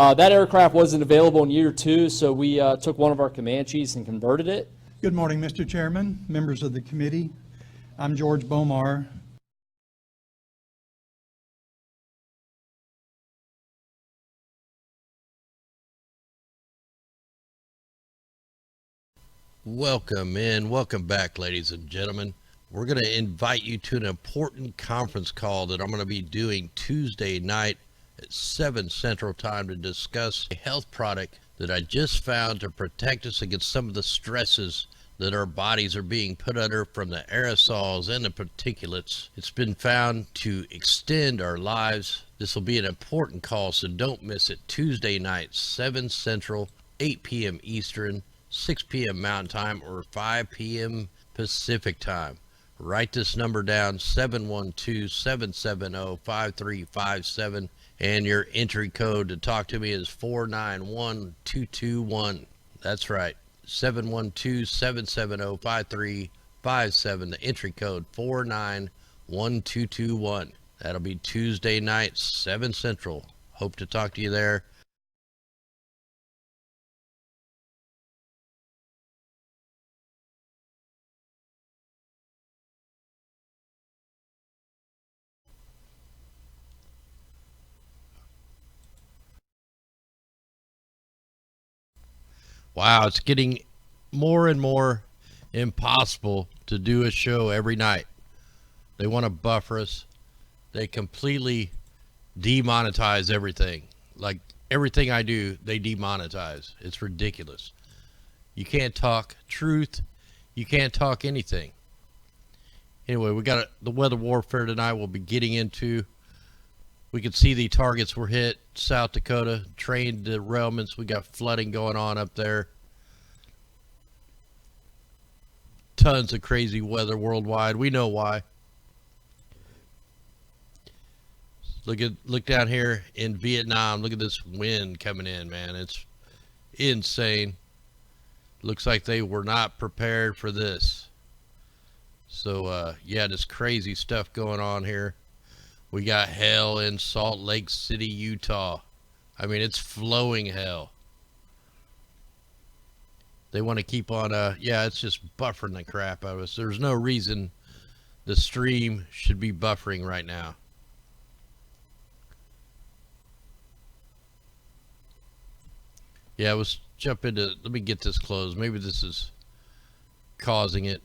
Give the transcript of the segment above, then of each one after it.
That aircraft wasn't available in year 2, so we took one of our Comanches and converted it. Good morning, Mr. Chairman, members of the committee. I'm George Bomar. Welcome in, welcome back, ladies and gentlemen. We're going to invite you to an important conference call that I'm going to be doing Tuesday night at 7 Central Time to discuss a health product that I just found to protect us against some of the stresses that our bodies are being put under from the aerosols and the particulates. It's been found to extend our lives. This will be an important call, so don't miss it. Tuesday night, 7 Central, 8 p.m. Eastern, 6 p.m. Mountain Time, or 5 p.m. Pacific Time. Write this number down, 712-770-5357, and your entry code to talk to me is 491221. That's right, 712-770-5357. The entry code 491221. That'll be Tuesday night, 7 Central. Hope to talk to you there. Wow, it's getting more and more impossible to do a show every night. They want to buffer us. They completely demonetize everything. Like everything I do, they demonetize. It's ridiculous. You can't talk truth. You can't talk anything. Anyway, we got the weather warfare tonight we'll be getting into. We can see the targets were hit. South Dakota, train derailments. We got flooding going on up there. Tons of crazy weather worldwide. We know why. Look down here in Vietnam. Look at this wind coming in, man. It's insane. Looks like they were not prepared for this. So, yeah, this crazy stuff going on here. We got hell in Salt Lake City, Utah. I mean, it's flowing hell. They want to keep on, yeah, it's just buffering the crap out of us. There's no reason the stream should be buffering right now. Yeah, let's jump into, let me get this closed. Maybe this is causing it.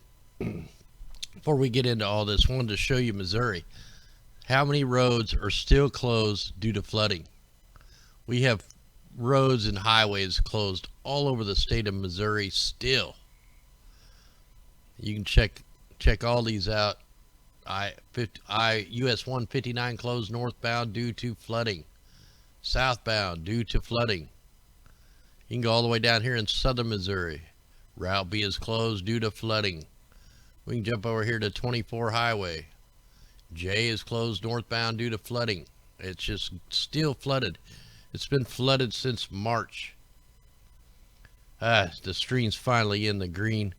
Before we get into all this, I wanted to show you Missouri. How many roads are still closed due to flooding? We have roads and highways closed all over the state of Missouri still. You can check all these out. US 159 closed northbound due to flooding. Southbound due to flooding. You can go all the way down here in southern Missouri. Route B is closed due to flooding. We can jump over here to 24 highway. J is closed northbound due to flooding. It's just still flooded. It's been flooded since March. The stream's finally in the green.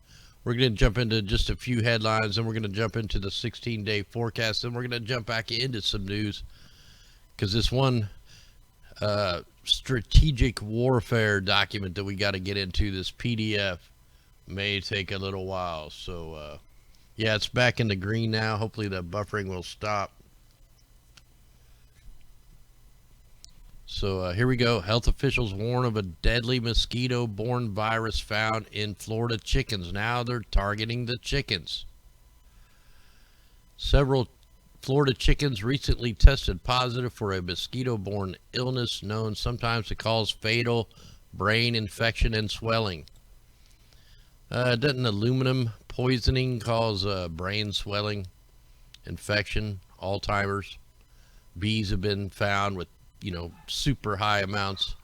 We're going to jump into just a few headlines, and we're going to jump into the 16-day forecast, and we're going to jump back into some news, because this one strategic warfare document that we got to get into, this PDF, may take a little while. So, yeah, it's back in the green now. Hopefully the buffering will stop. So here we go. Health officials warn of a deadly mosquito-borne virus found in Florida chickens. Now they're targeting the chickens. Several Florida chickens recently tested positive for a mosquito-borne illness known sometimes to cause fatal brain infection and swelling. Doesn't aluminum poisoning cause brain swelling, infection, Alzheimer's? Bees have been found with, you know, super high amounts.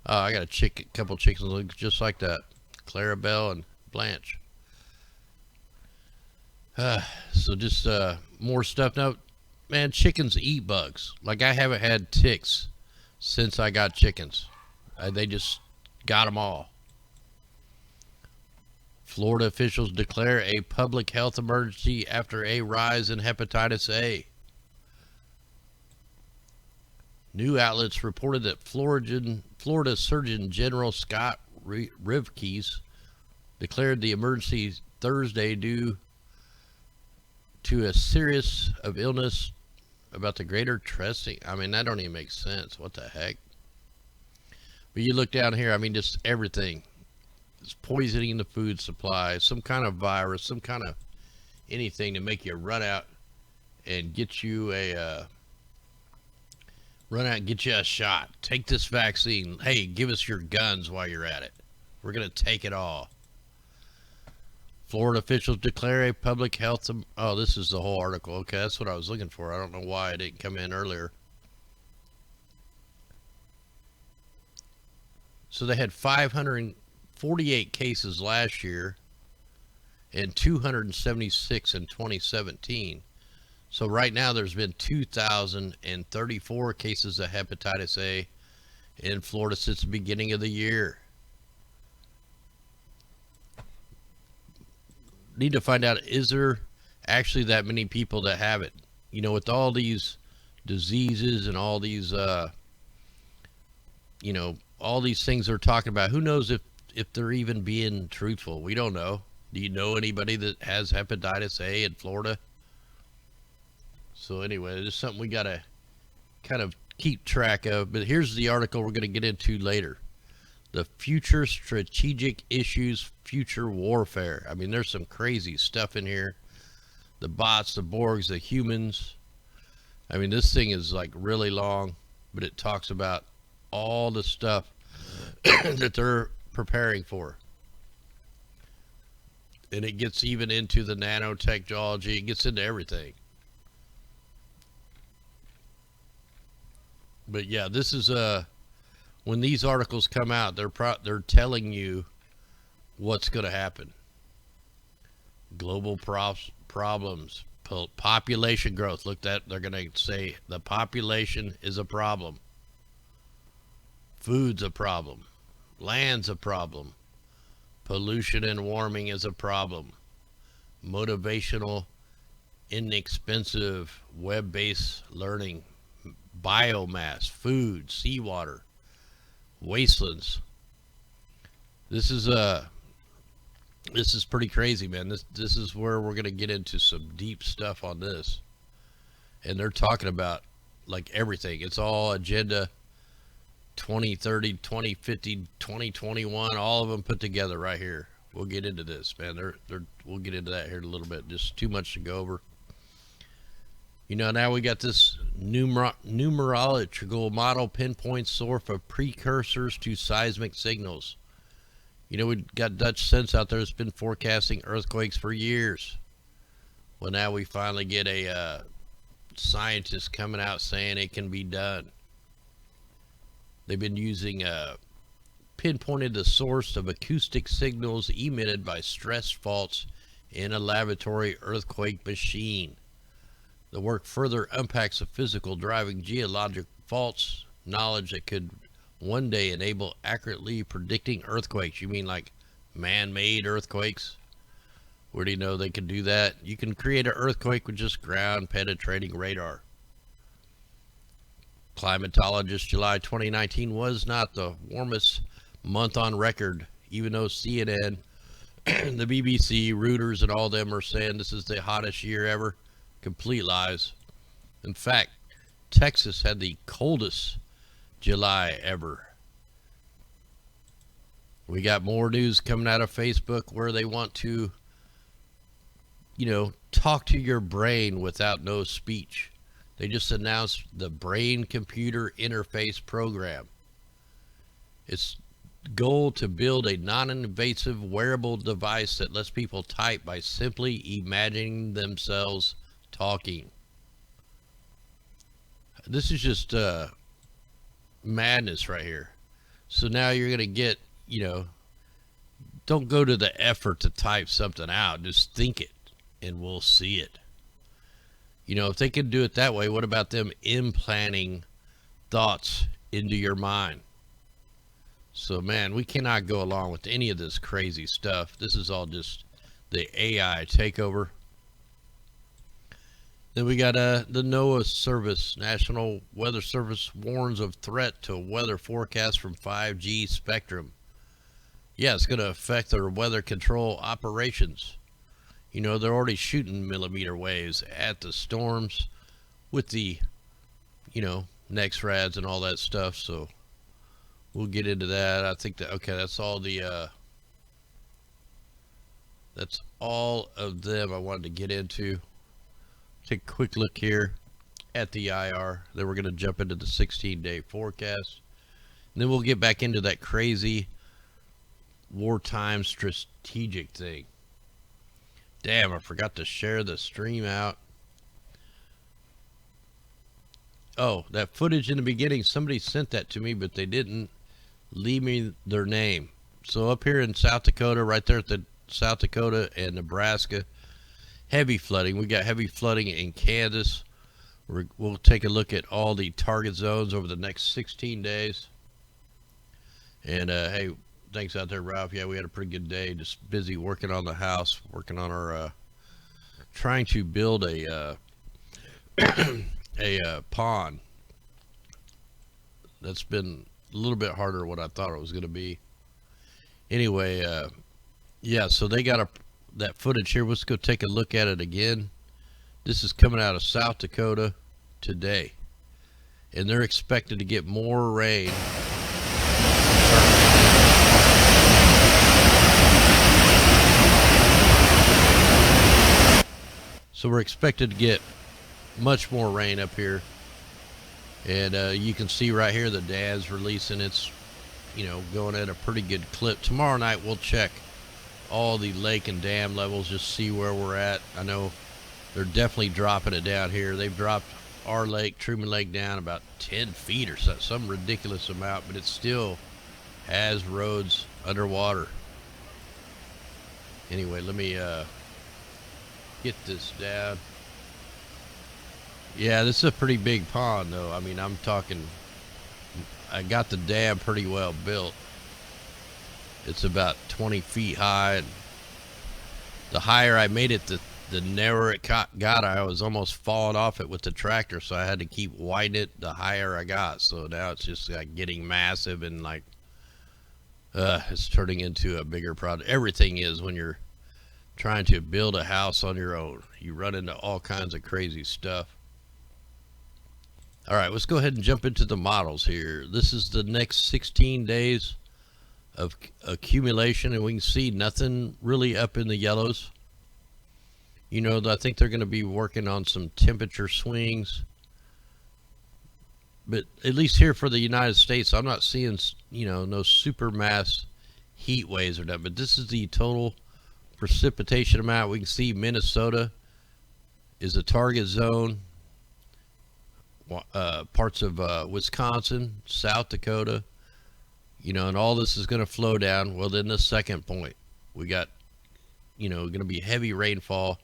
I got a couple chickens that look just like that. Clarabelle and Blanche. So just more stuff. Now, man, chickens eat bugs. Like, I haven't had ticks since I got chickens. They just got them all. Florida officials declare a public health emergency after a rise in hepatitis A. New outlets reported that Florida Surgeon General Scott Wxxx declared the emergency Thursday due to a series of illness about the greater testing. I mean, that don't even make sense. What the heck? But you look down here, I mean, just everything. It's poisoning the food supply, some kind of virus, some kind of anything to make you run out and get you a shot. Take this vaccine. Hey, give us your guns while you're at it. We're going to take it all. Florida officials declare a public health. Oh, this is the whole article. Okay, that's what I was looking for. I don't know why it didn't come in earlier. So they had 548 cases last year and 276 in 2017. So right now there's been 2,034 cases of hepatitis A in Florida since the beginning of the year. Need to find out, is there actually that many people that have it? You know, with all these diseases and all these, you know, all these things they're talking about, who knows if they're even being truthful? We don't know. Do you know anybody that has hepatitis A in Florida? So anyway, it's something we got to kind of keep track of. But here's the article we're going to get into later. The future strategic issues, future warfare. I mean, there's some crazy stuff in here. The bots, the Borgs, the humans. I mean, this thing is like really long, but it talks about all the stuff that they're preparing for. And it gets even into the nanotechnology. It gets into everything. But yeah, this is when these articles come out, they're telling you what's going to happen. Global problems, population growth. Look, that they're going to say the population is a problem. Food's a problem. Land's a problem. Pollution and warming is a problem. Motivational, inexpensive, web-based learning. Biomass, food, seawater, wastelands. This is pretty crazy, man. This is where we're gonna get into some deep stuff on this. And they're talking about like everything. It's all agenda 2030, 2050, 2021, all of them put together right here. We'll get into this, man. We'll get into that here in a little bit. Just too much to go over. You know, now we got this numerological model pinpoint source of precursors to seismic signals. You know, we got Dutch Sense out there that's been forecasting earthquakes for years. Well, now we finally get a scientist coming out saying it can be done. They've been using pinpointed the source of acoustic signals emitted by stress faults in a laboratory earthquake machine. The work further unpacks the physical driving geologic faults, knowledge that could one day enable accurately predicting earthquakes. You mean like man-made earthquakes? Where do you know they can do that? You can create an earthquake with just ground-penetrating radar. Climatologist July 2019 was not the warmest month on record, even though CNN, the BBC, Reuters, and all them are saying this is the hottest year ever. Complete lies. In fact, Texas had the coldest July ever. We got more news coming out of Facebook where they want to, you know, talk to your brain without no speech. They just announced the brain computer interface program. It's goal to build a non-invasive wearable device that lets people type by simply imagining themselves talking. This is just madness right here. So now you're going to get, you know, don't go to the effort to type something out. Just think it and we'll see it. You know, if they can do it that way, what about them implanting thoughts into your mind? So, man, we cannot go along with any of this crazy stuff. This is all just the AI takeover. Then we got the NOAA Service, National Weather Service warns of threat to weather forecast from 5G spectrum. Yeah, it's going to affect their weather control operations. You know, they're already shooting millimeter waves at the storms with the, you know, NEXRADs and all that stuff. So we'll get into that. I think that, okay, that's all of them I wanted to get into. Take a quick look here at the IR. Then we're going to jump into the 16-day forecast. And then we'll get back into that crazy wartime strategic thing. Damn, I forgot to share the stream out. Oh, that footage in the beginning, somebody sent that to me, but they didn't leave me their name. So up here in South Dakota, right there at the South Dakota and Nebraska, heavy flooding. We got heavy flooding in Kansas. We'll take a look at all the target zones over the next 16 days. And hey, thanks out there, Ralph. Yeah, we had a pretty good day. Just busy working on the house, working on our trying to build a pond. That's been a little bit harder than what I thought it was going to be. Anyway, yeah, so they got that footage here. Let's go take a look at it again. This is coming out of South Dakota today, and they're expected to get more rain. So we're expected to get much more rain up here, and you can see right here the dam's releasing. It's, you know, going at a pretty good clip. Tomorrow night we'll check all the lake and dam levels, just see where we're at. I know they're definitely dropping it down here. They've dropped our lake, Truman Lake, down about 10 feet or so, some ridiculous amount, but it still has roads underwater. Anyway, let me get this down. Yeah, this is a pretty big pond, though. I mean, I'm talking, I got the dam pretty well built. It's about 20 feet high, and the higher I made it, the narrower it got. I was almost falling off it with the tractor, so I had to keep widening it the higher I got. So now it's just like getting massive, and like it's turning into a bigger project. Everything is when you're trying to build a house on your own. You run into all kinds of crazy stuff. All right, let's go ahead and jump into the models here. This is the next 16 days of accumulation, and we can see nothing really up in the yellows. You know, I think they're going to be working on some temperature swings, but at least here for the United States, I'm not seeing, you know, no supermass heat waves or that. But this is the total precipitation amount. We can see Minnesota is a target zone, parts of Wisconsin, South Dakota, you know, and all this is going to flow down. Well, then the second point, we got, you know, going to be heavy rainfall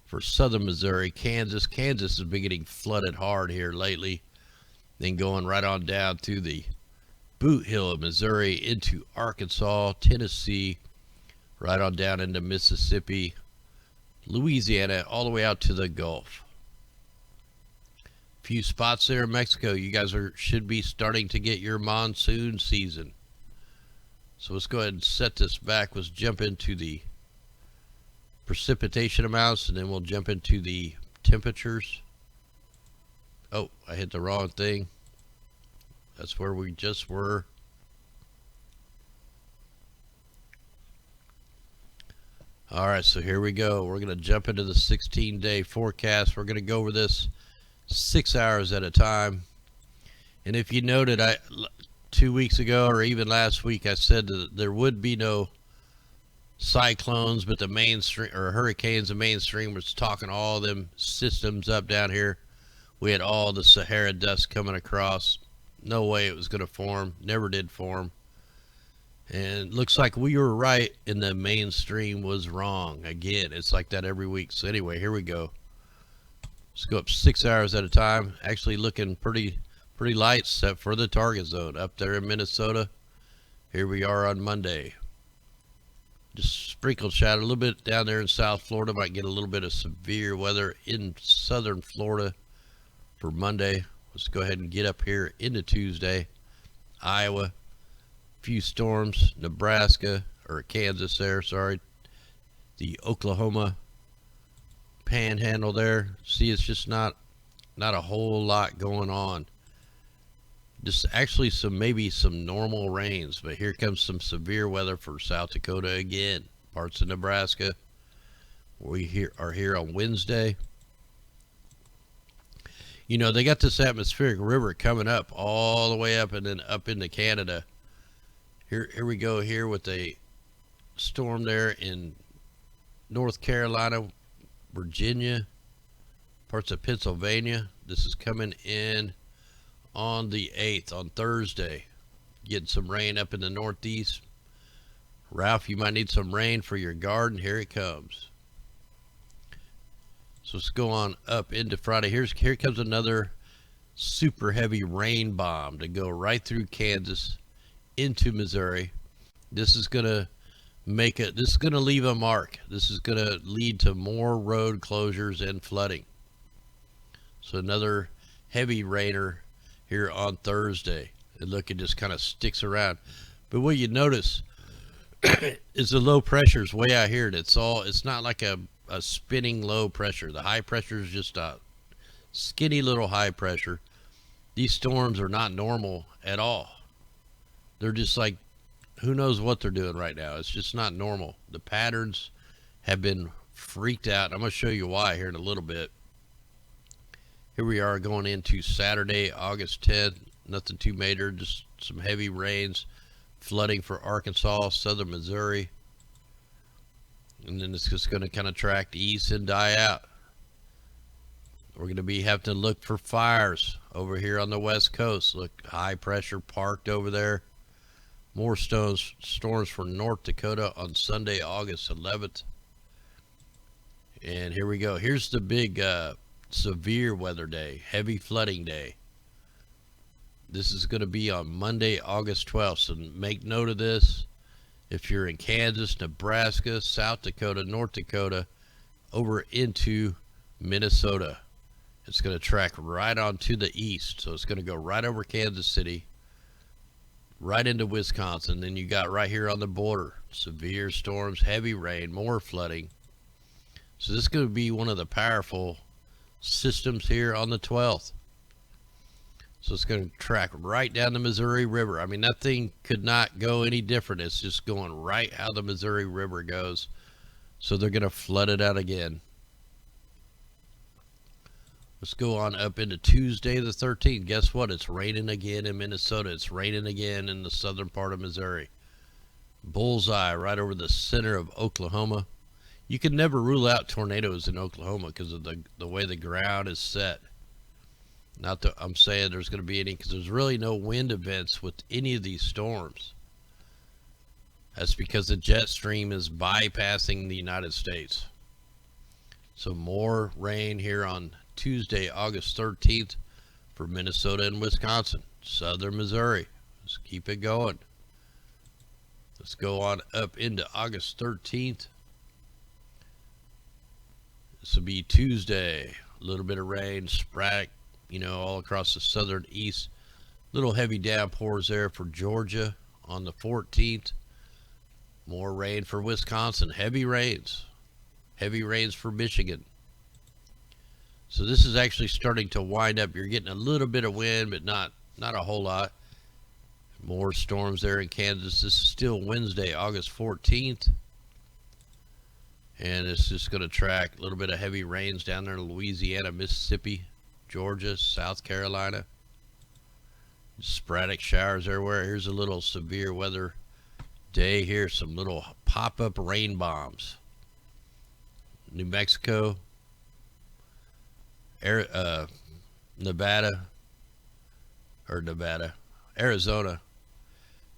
for southern Missouri, Kansas. Kansas has been getting flooded hard here lately. Then going right on down to the boot hill of Missouri into Arkansas, Tennessee, right on down into Mississippi, Louisiana, all the way out to the Gulf. Few spots there in Mexico. You guys should be starting to get your monsoon season. So let's go ahead and set this back. Let's jump into the precipitation amounts, and then we'll jump into the temperatures. Oh, I hit the wrong thing. That's where we just were. All right, so here we go. We're going to jump into the 16-day forecast. We're going to go over this 6 hours at a time. And if you noted, 2 weeks ago or even last week, I said that there would be no cyclones, but the mainstream, or hurricanes, the mainstream was talking all them systems up down here. We had all the Sahara dust coming across. No way it was going to form. Never did form. And looks like we were right and the mainstream was wrong. Again, it's like that every week. So anyway, here we go. Let's go up 6 hours at a time. Actually looking pretty light, except for the target zone up there in Minnesota. Here we are on Monday. Just sprinkled shower. A little bit down there in South Florida. Might get a little bit of severe weather in southern Florida for Monday. Let's go ahead and get up here into Tuesday. Iowa. Few storms. Nebraska, or Kansas there, sorry. The Oklahoma panhandle there. See, it's just not a whole lot going on. Just actually maybe some normal rains, but here comes some severe weather for South Dakota again. Parts of Nebraska. We are here on Wednesday. You know, they got this atmospheric river coming up all the way up and then up into Canada. Here we go here with a storm there in North Carolina, Virginia, parts of Pennsylvania. This is coming in on the 8th, on Thursday. Getting some rain up in the Northeast. Ralph, you might need some rain for your garden. Here it comes. So let's go on up into Friday. Here comes another super heavy rain bomb to go right through Kansas into Missouri. This is gonna leave a mark. This is gonna lead to more road closures and flooding. So another heavy rainer here on Thursday. And look, it just kind of sticks around. But what you notice is the low pressure is way out here. And it's not like a spinning low pressure. The high pressure is just a skinny little high pressure. These storms are not normal at all. They're just like, who knows what they're doing right now. It's just not normal. The patterns have been freaked out. I'm going to show you why here in a little bit. Here we are going into Saturday, August 10th. Nothing too major, just some heavy rains, flooding for Arkansas, southern Missouri. And then it's just going to kind of track east and die out. We're going to be having to look for fires over here on the west coast. Look, high pressure parked over there. More storms for North Dakota on Sunday, August 11th. And here we go. Here's the big severe weather day, heavy flooding day. This is going to be on Monday, August 12th. So make note of this. If you're in Kansas, Nebraska, South Dakota, North Dakota, over into Minnesota, it's going to track right on to the east. So it's going to go right over Kansas City, right into Wisconsin. Then you got right here on the border, severe storms, heavy rain, more flooding. So this is going to be one of the powerful systems here on the 12th. So it's going to track right down the Missouri River. I mean, that thing could not go any different. It's just going right how the Missouri River goes. So they're going to flood it out again. Let's go on up into Tuesday the 13th. Guess what? It's raining again in Minnesota. It's raining again in the southern part of Missouri. Bullseye right over the center of Oklahoma. You can never rule out tornadoes in Oklahoma because of the way the ground is set. Not that I'm saying there's going to be any, because there's really no wind events with any of these storms. That's because the jet stream is bypassing the United States. So more rain here on Tuesday, August 13th for Minnesota and Wisconsin, southern Missouri. Let's keep it going. Let's go on up into August 13th. This will be Tuesday. A little bit of rain, sporadic, all across the southern east. Little heavy downpours there for Georgia on the 14th. More rain for Wisconsin. Heavy rains. Heavy rains for Michigan. So this is actually starting to wind up. You're getting a little bit of wind, but not a whole lot. More storms there in Kansas. This is still Wednesday, August 14th. And it's just going to track a little bit of heavy rains down there in Louisiana, Mississippi, Georgia, South Carolina. Sporadic showers everywhere. Here's a little severe weather day here. Some little pop-up rain bombs. New Mexico, Nevada, Arizona.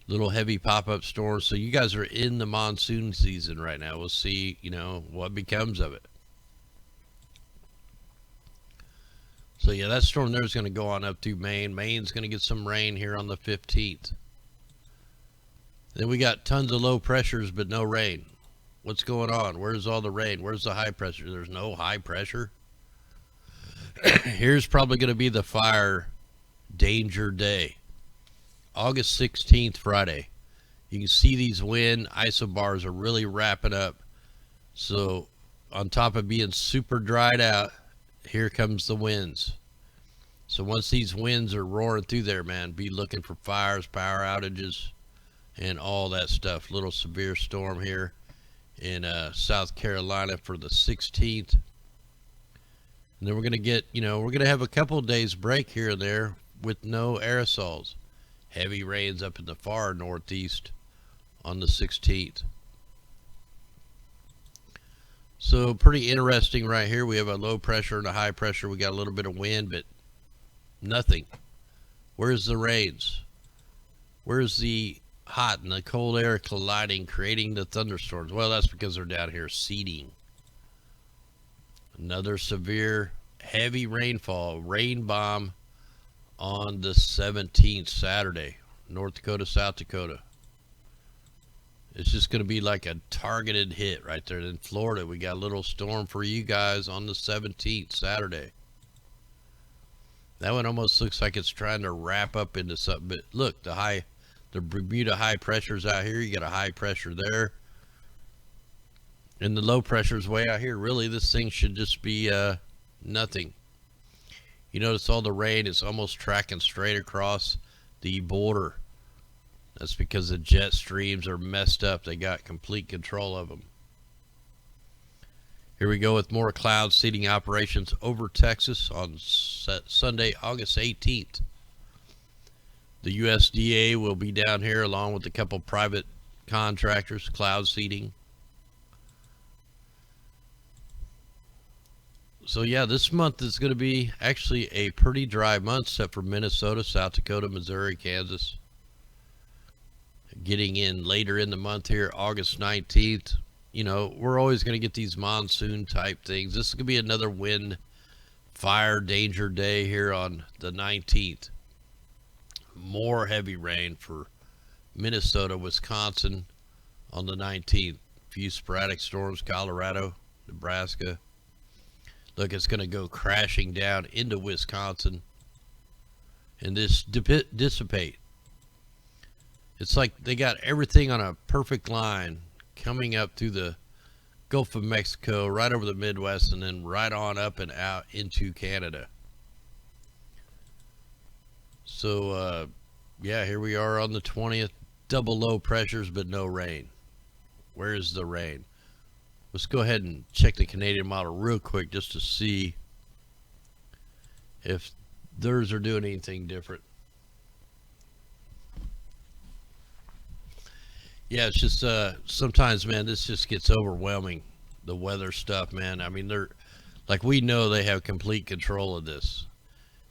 Little heavy pop-up storms. So you guys are in the monsoon season right now. We'll see, what becomes of it. So yeah, that storm there is going to go on up through Maine. Maine's going to get some rain here on the 15th. Then we got tons of low pressures, but no rain. What's going on? Where's all the rain? Where's the high pressure? There's no high pressure. Here's probably going to be the fire danger day. August 16th, Friday. You can see these wind isobars are really wrapping up. So on top of being super dried out, here comes the winds. So once these winds are roaring through there, man, be looking for fires, power outages, and all that stuff. Little severe storm here in South Carolina for the 16th. And then we're going to get, we're going to have a couple of days break here and there with no aerosols. Heavy rains up in the far northeast on the 16th. So pretty interesting right here. We have a low pressure and a high pressure. We got a little bit of wind, but nothing. Where's the rains? Where's the hot and the cold air colliding, creating the thunderstorms? Well, that's because they're down here seeding. Another severe, heavy rainfall, rain bomb on the 17th, Saturday, North Dakota, South Dakota. It's just going to be like a targeted hit right there. In Florida, we got a little storm for you guys on the 17th, Saturday. That one almost looks like it's trying to wrap up into something. But look, the Bermuda high pressure's out here. You got a high pressure there. And the low pressure's way out here. Really, this thing should just be nothing. You notice all the rain is almost tracking straight across the border. That's because the jet streams are messed up. They got complete control of them. Here we go with more cloud seeding operations over Texas on Sunday, August 18th. The USDA will be down here along with a couple private contractors, cloud seeding. So yeah, this month is going to be actually a pretty dry month, except for Minnesota, South Dakota, Missouri, Kansas. Getting in later in the month here, August 19th. We're always going to get these monsoon type things. This is going to be another wind fire danger day here on the 19th. More heavy rain for Minnesota, Wisconsin on the 19th. A few sporadic storms, Colorado, Nebraska. Look, it's going to go crashing down into Wisconsin and this dissipate. It's like they got everything on a perfect line coming up through the Gulf of Mexico, right over the Midwest, and then right on up and out into Canada. So, yeah, here we are on the 20th. Double low pressures, but no rain. Where's the rain? Let's go ahead and check the Canadian model real quick just to see if theirs are doing anything different. Yeah, it's just sometimes, man, this just gets overwhelming, the weather stuff, man. I mean, we know they have complete control of this.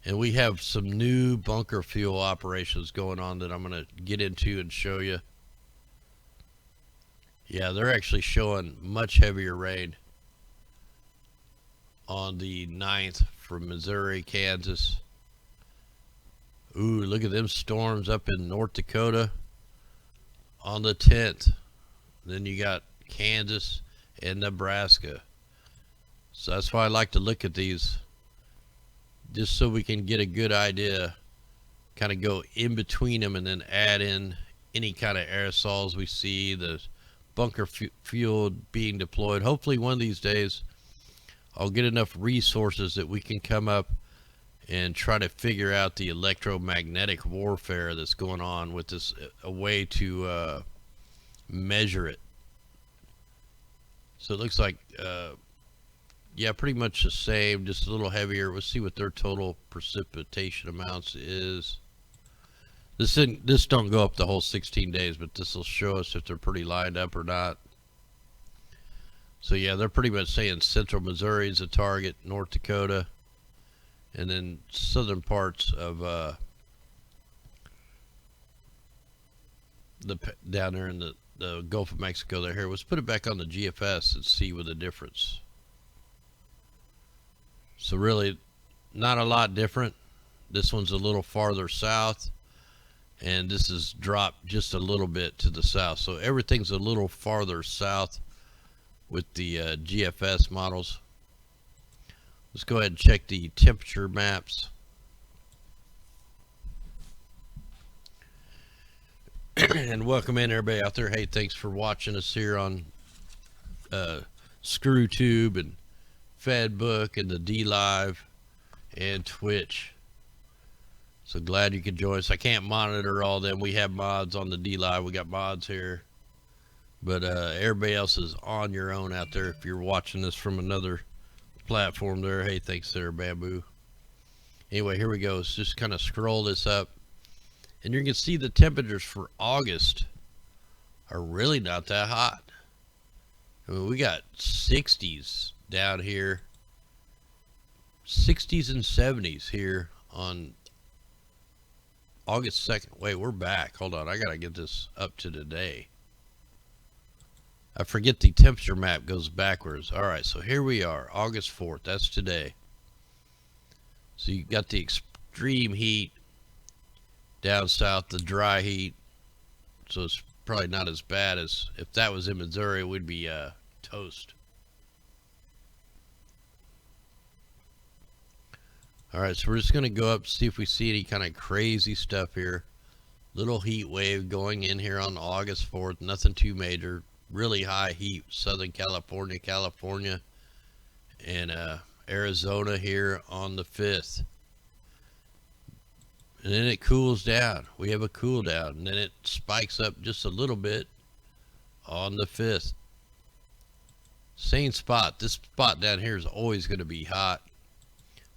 And we have some new bunker fuel operations going on that I'm going to get into and show you. Yeah, they're actually showing much heavier rain on the 9th from Missouri, Kansas. Ooh, look at them storms up in North Dakota on the 10th. Then you got Kansas and Nebraska. So that's why I like to look at these, just so we can get a good idea, kind of go in between them and then add in any kind of aerosols we see, the bunker fuel being deployed. Hopefully one of these days I'll get enough resources that we can come up and try to figure out the electromagnetic warfare that's going on with this, a way to measure it. So it looks like yeah, pretty much the same, just a little heavier. We'll see what their total precipitation amounts is. This don't go up the whole 16 days, but this will show us if they're pretty lined up or not. So yeah, they're pretty much saying central Missouri is a target, North Dakota, and then southern parts of down there in the Gulf of Mexico. There, here, let's put it back on the GFS and see with the difference. So really, not a lot different. This one's a little farther south, and this is dropped just a little bit to the south. So everything's a little farther south with the GFS models. Let's go ahead and check the temperature maps. And welcome in everybody out there. Hey, thanks for watching us here on ScrewTube and FedBook and the D Live and Twitch. So glad you could join us. I can't monitor all them. We have mods on the D Live. We got mods here. But everybody else is on your own out there. If you're watching this from another platform there, hey, thanks there, Bamboo. Anyway, here we go. Let's just kind of scroll this up. And you can see the temperatures for August are really not that hot. I mean, we got 60s down here. 60s and 70s here on August 2nd. Wait, we're back. Hold on. I got to get this up to today. I forget the temperature map goes backwards. All right, so here we are, August 4th. That's today. So you got the extreme heat down south, the dry heat. So it's probably not as bad as if that was in Missouri, it would be toast. All right, so we're just going to go up, see if we see any kind of crazy stuff here. Little heat wave going in here on August 4th. Nothing too major. Really high heat, Southern California, and Arizona here on the 5th. And then it cools down. We have a cool down, and then it spikes up just a little bit on the 5th. Same spot. This spot down here is always going to be hot.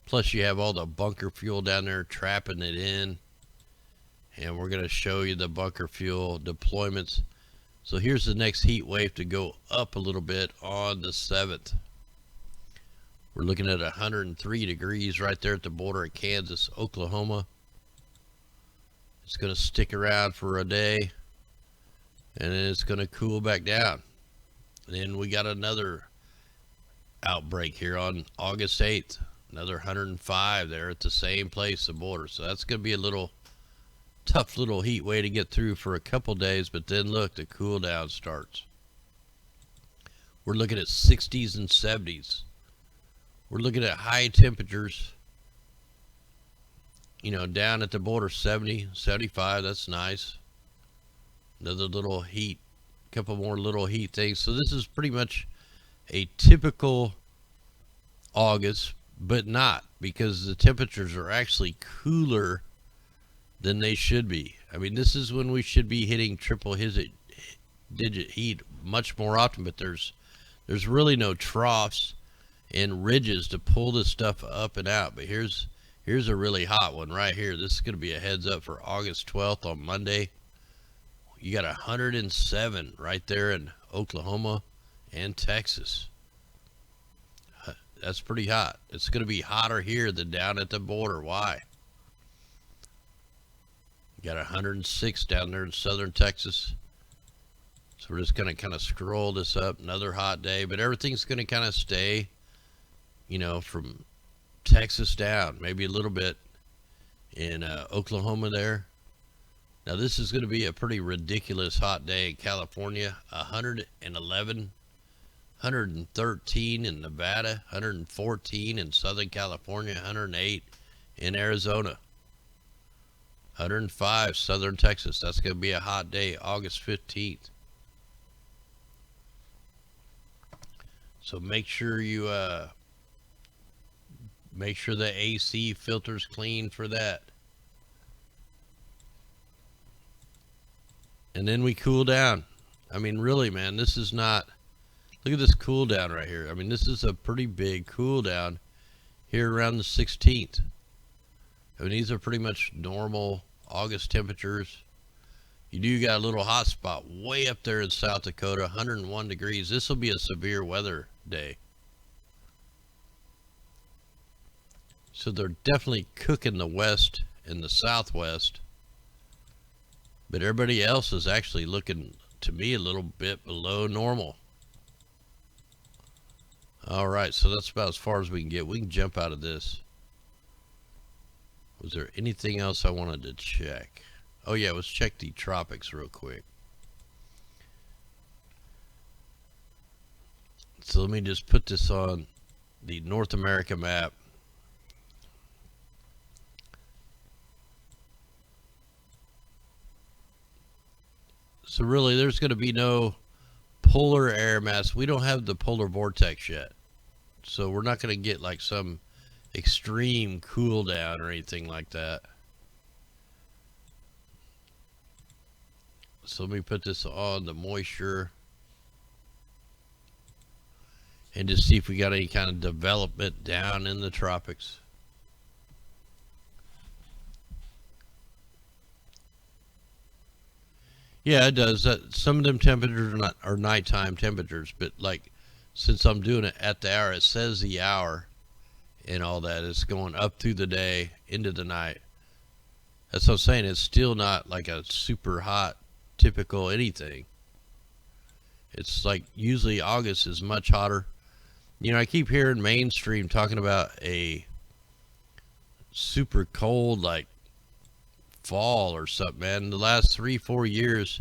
Plus you have all the bunker fuel down there trapping it in. And we're going to show you the bunker fuel deployments. So here's the next heat wave to go up a little bit on the 7th. We're looking at 103 degrees right there at the border of Kansas, Oklahoma. It's going to stick around for a day, and then it's going to cool back down. And then we got another outbreak here on August 8th. Another 105 there at the same place, the border. So that's going to be a little tough little heat wave to get through for a couple days, but then look, the cool down starts. We're looking at 60s and 70s. We're looking at high temperatures, you know, down at the border, 70, 75, that's nice. Another little heat, couple more little heat things. So this is pretty much a typical August, but not, because the temperatures are actually cooler than they should be. I mean, this is when we should be hitting triple digit heat much more often, but there's really no troughs and ridges to pull this stuff up and out. But here's a really hot one right here. This is going to be a heads up for August 12th on Monday. You got 107 right there in Oklahoma and Texas. That's pretty hot. It's going to be hotter here than down at the border. Why? Got 106 down there in southern Texas. So we're just going to kind of scroll this up. Another hot day, but everything's going to kind of stay, you know, from Texas down, maybe a little bit in Oklahoma there. Now this is going to be a pretty ridiculous hot day in California. 111, 113 in Nevada, 114 in Southern California, 108 in Arizona. 105 Southern Texas. That's going to be a hot day, August 15th. So make sure you make sure the AC filter's clean for that. And then we cool down. I mean, really, man, this is not, look at this cool down right here. I mean, this is a pretty big cool down here around the 16th. I mean, these are pretty much normal August temperatures. You do got a little hot spot way up there in South Dakota, 101 degrees. This will be a severe weather day. So they're definitely cooking the west and the southwest. But everybody else is actually looking, to me, a little bit below normal. All right, so that's about as far as we can get. We can jump out of this. Was there anything else I wanted to check? Oh yeah, let's check the tropics real quick. So let me just put this on the North America map. So really, there's going to be no polar air mass. We don't have the polar vortex yet. So we're not going to get like some extreme cool down or anything like that. So let me put this on the moisture and just see if we got any kind of development down in the tropics. Yeah, it does. Some of them temperatures are nighttime temperatures, but like since I'm doing it at the hour, it says the hour and all that. It's going up through the day into the night. That's what I'm saying. It's still not like a super hot typical anything. It's like usually August is much hotter. You know, I keep hearing mainstream talking about a super cold like fall or something, man. The last 3-4 years,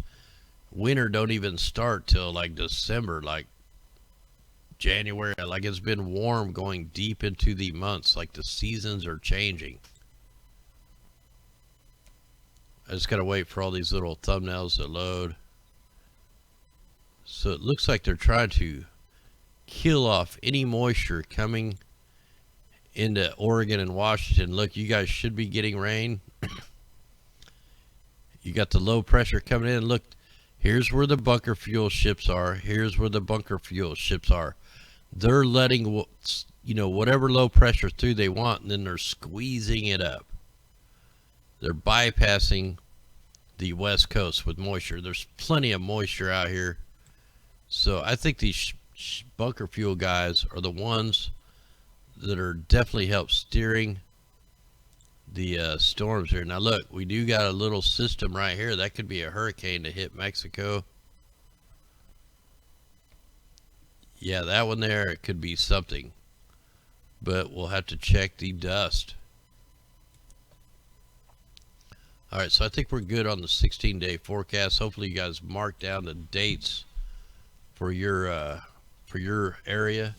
winter don't even start till like December, like January. Like it's been warm going deep into the months. Like the seasons are changing. I just gotta wait for all these little thumbnails to load. So it looks like they're trying to kill off any moisture coming into Oregon and Washington. Look, you guys should be getting rain. You got the low pressure coming in. Look, here's where the bunker fuel ships are. Here's where the bunker fuel ships are. They're letting, you know, whatever low pressure through they want, and then they're squeezing it up. They're bypassing the West Coast with moisture. There's plenty of moisture out here. So I think these bunker fuel guys are the ones that are definitely help steering the storms here. Now look, we do got a little system right here. That could be a hurricane to hit Mexico. Yeah, that one there, it could be something. But we'll have to check the dust. Alright, so I think we're good on the 16-day forecast. Hopefully you guys mark down the dates for your area.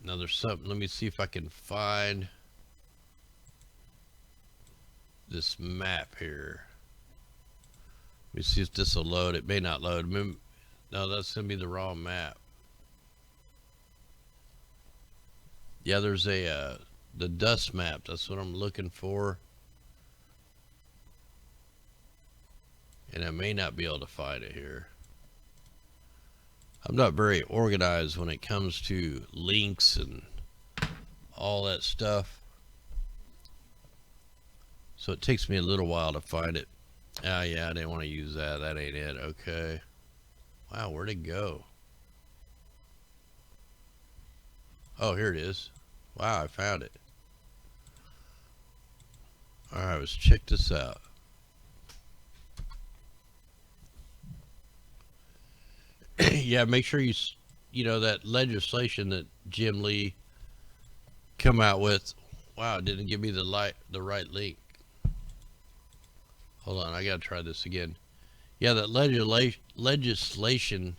Now there's something, let me see if I can find this map here. Let me see if this will load. It may not load. No, that's gonna be the wrong map. Yeah, there's a the dust map. That's what I'm looking for. And I may not be able to find it here. I'm not very organized when it comes to links and all that stuff. So it takes me a little while to find it. Ah, yeah, I didn't want to use that. That ain't it. Okay. Wow, where'd it go? Oh, here it is. Wow, I found it. Alright, let's check this out. Yeah, make sure you know that legislation that Jim Lee come out with. Wow, it didn't give me the right link. Hold on, I gotta try this again. Yeah, that legislation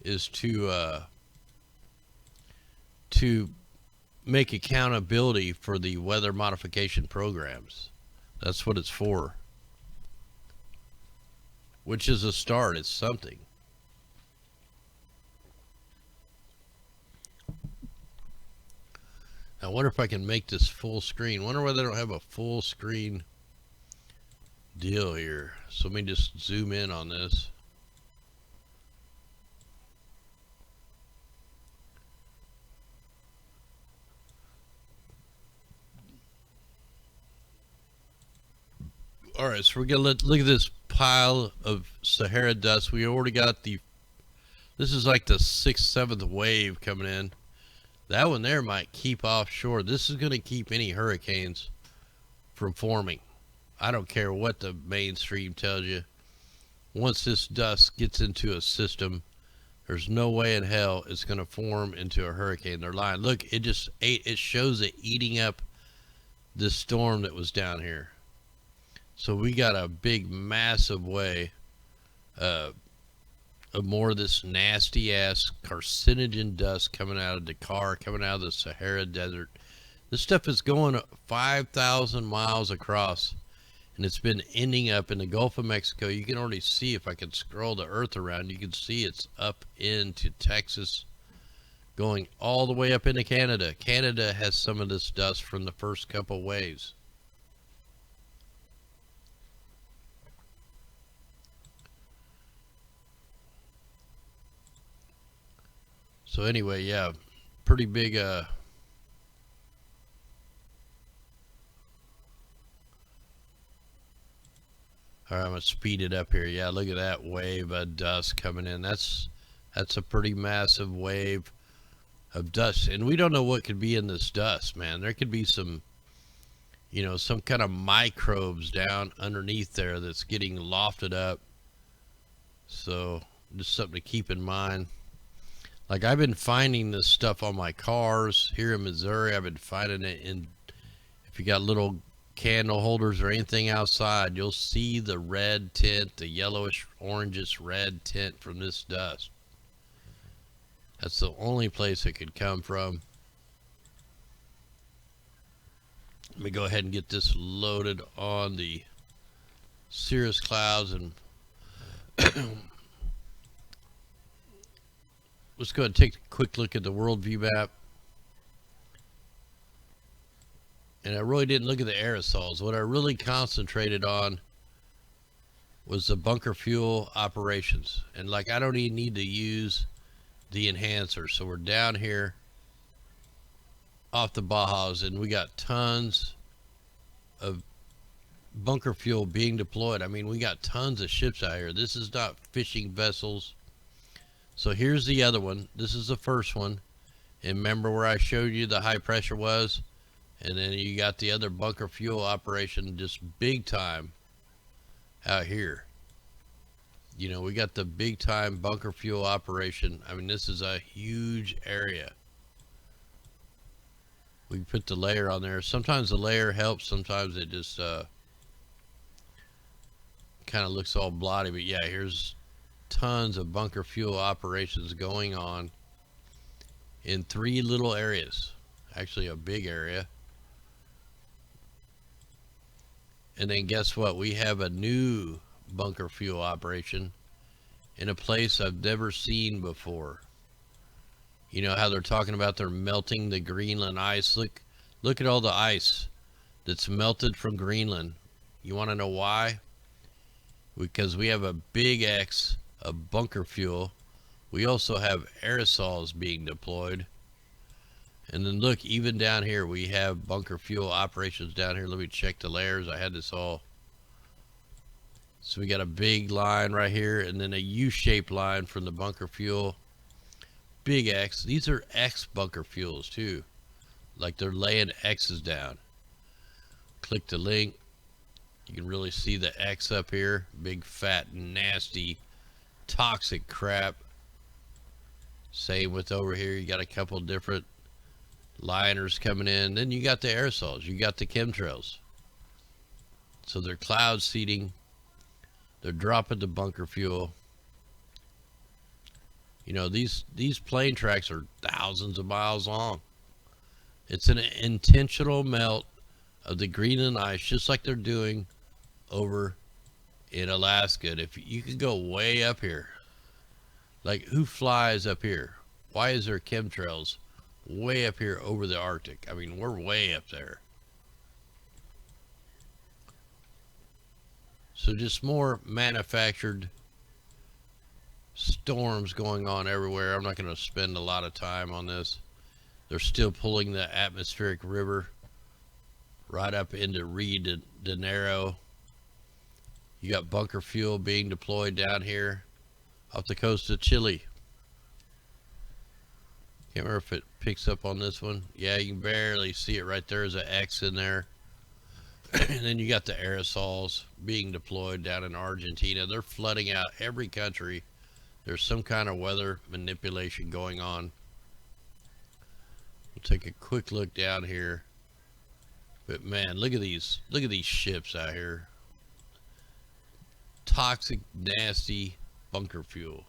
is to make accountability for the weather modification programs. That's what it's for. Which is a start. It's something. I wonder if I can make this full screen. Wonder whether I don't have a full screen deal here. So let me just zoom in on this. All right, so we're gonna look at this pile of Sahara dust. We already got this is like the 6th, 7th wave coming in. That one there might keep offshore. This is going to keep any hurricanes from forming. I don't care what the mainstream tells you. Once this dust gets into a system, there's no way in hell it's going to form into a hurricane. They're lying. Look, it shows it eating up this storm that was down here. So we got a big, massive wave of more of this nasty ass carcinogen dust coming out of Dakar, coming out of the Sahara Desert. This stuff is going 5,000 miles across, and it's been ending up in the Gulf of Mexico. You can already see, if I can scroll the earth around, you can see it's up into Texas, going all the way up into Canada. Canada has some of this dust from the first couple waves. So anyway, yeah, pretty big all right, I'm gonna speed it up here. Yeah, look at that wave of dust coming in. That's a pretty massive wave of dust, and we don't know what could be in this dust, man. There could be some, you know, some kind of microbes down underneath there that's getting lofted up. So just something to keep in mind. Like, I've been finding this stuff on my cars here in Missouri. I've been finding it in, if you got little candle holders or anything outside, you'll see the red tint, the yellowish orangish red tint from this dust. That's the only place it could come from. Let me go ahead and get this loaded on the cirrus clouds, and let's go ahead and take a quick look at the worldview map. And I really didn't look at the aerosols. What I really concentrated on was the bunker fuel operations. And like, I don't even need to use the enhancer. So we're down here off the Bajas, and we got tons of bunker fuel being deployed. I mean, we got tons of ships out here. This is not fishing vessels. So here's the other one. This is the first one. And remember where I showed you the high pressure was? And then you got the other bunker fuel operation, just big time out here. You know, we got the big time bunker fuel operation. I mean, this is a huge area. We put the layer on there. Sometimes the layer helps. Sometimes it just kind of looks all blotty. But yeah, here's tons of bunker fuel operations going on in 3 little areas. Actually, a big area. And then guess what? We have a new bunker fuel operation in a place I've never seen before. You know how they're talking about they're melting the Greenland ice? Look at all the ice that's melted from Greenland. You want to know why? Because we have a big X of bunker fuel. We also have aerosols being deployed. And then look, even down here, we have bunker fuel operations down here. Let me check the layers. I had this all. So we got a big line right here, and then a U-shaped line from the bunker fuel. Big X. These are X bunker fuels too. Like, they're laying X's down. Click the link. You can really see the X up here. Big, fat, nasty, toxic crap. Same with over here. You got a couple different liners coming in. Then you got the aerosols, you got the chemtrails. So they're cloud seeding, they're dropping the bunker fuel. You know, these plane tracks are thousands of miles long. It's an intentional melt of the Greenland ice, just like they're doing over in Alaska. And if you could go way up here, like, who flies up here? Why is there chemtrails way up here over the Arctic? I mean, we're way up there. So just more manufactured storms going on everywhere. I'm not going to spend a lot of time on this. They're still pulling the atmospheric river right up into Rio de Janeiro. You got bunker fuel being deployed down here off the coast of Chile. Can't remember if it picks up on this one. Yeah, you can barely see it right there. There's an X in there. And then you got the aerosols being deployed down in Argentina. They're flooding out every country. There's some kind of weather manipulation going on. We'll take a quick look down here. But man, look at these ships out here. Toxic, nasty bunker fuel.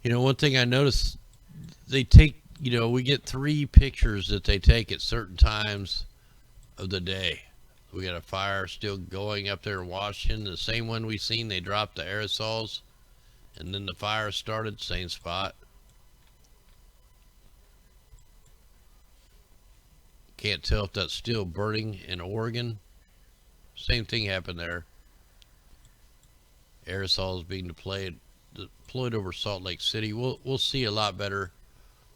You know, one thing I noticed, they take, you know, we get 3 pictures that they take at certain times of the day. We got a fire still going up there in Washington. The same one we seen, they dropped the aerosols, and then the fire started, same spot. Can't tell if that's still burning in Oregon. Same thing happened there. Aerosols being deployed over Salt Lake City. We'll see a lot better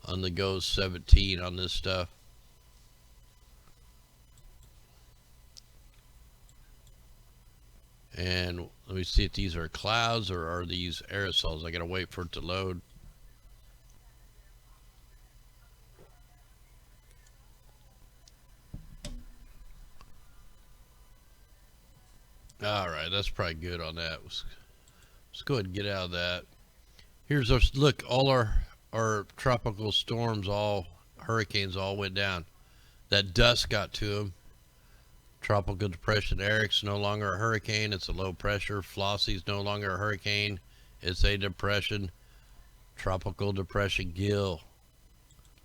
on the GOES 17 on this stuff. And let me see if these are clouds or are these aerosols. I gotta wait for it to load. All right, that's probably good on that. Let's go ahead and get out of that. Here's our look. All our tropical storms, all hurricanes, all went down. That dust got to them. Tropical depression Eric's no longer a hurricane. It's a low pressure. Flossie's no longer a hurricane. It's a depression. Tropical depression Gil.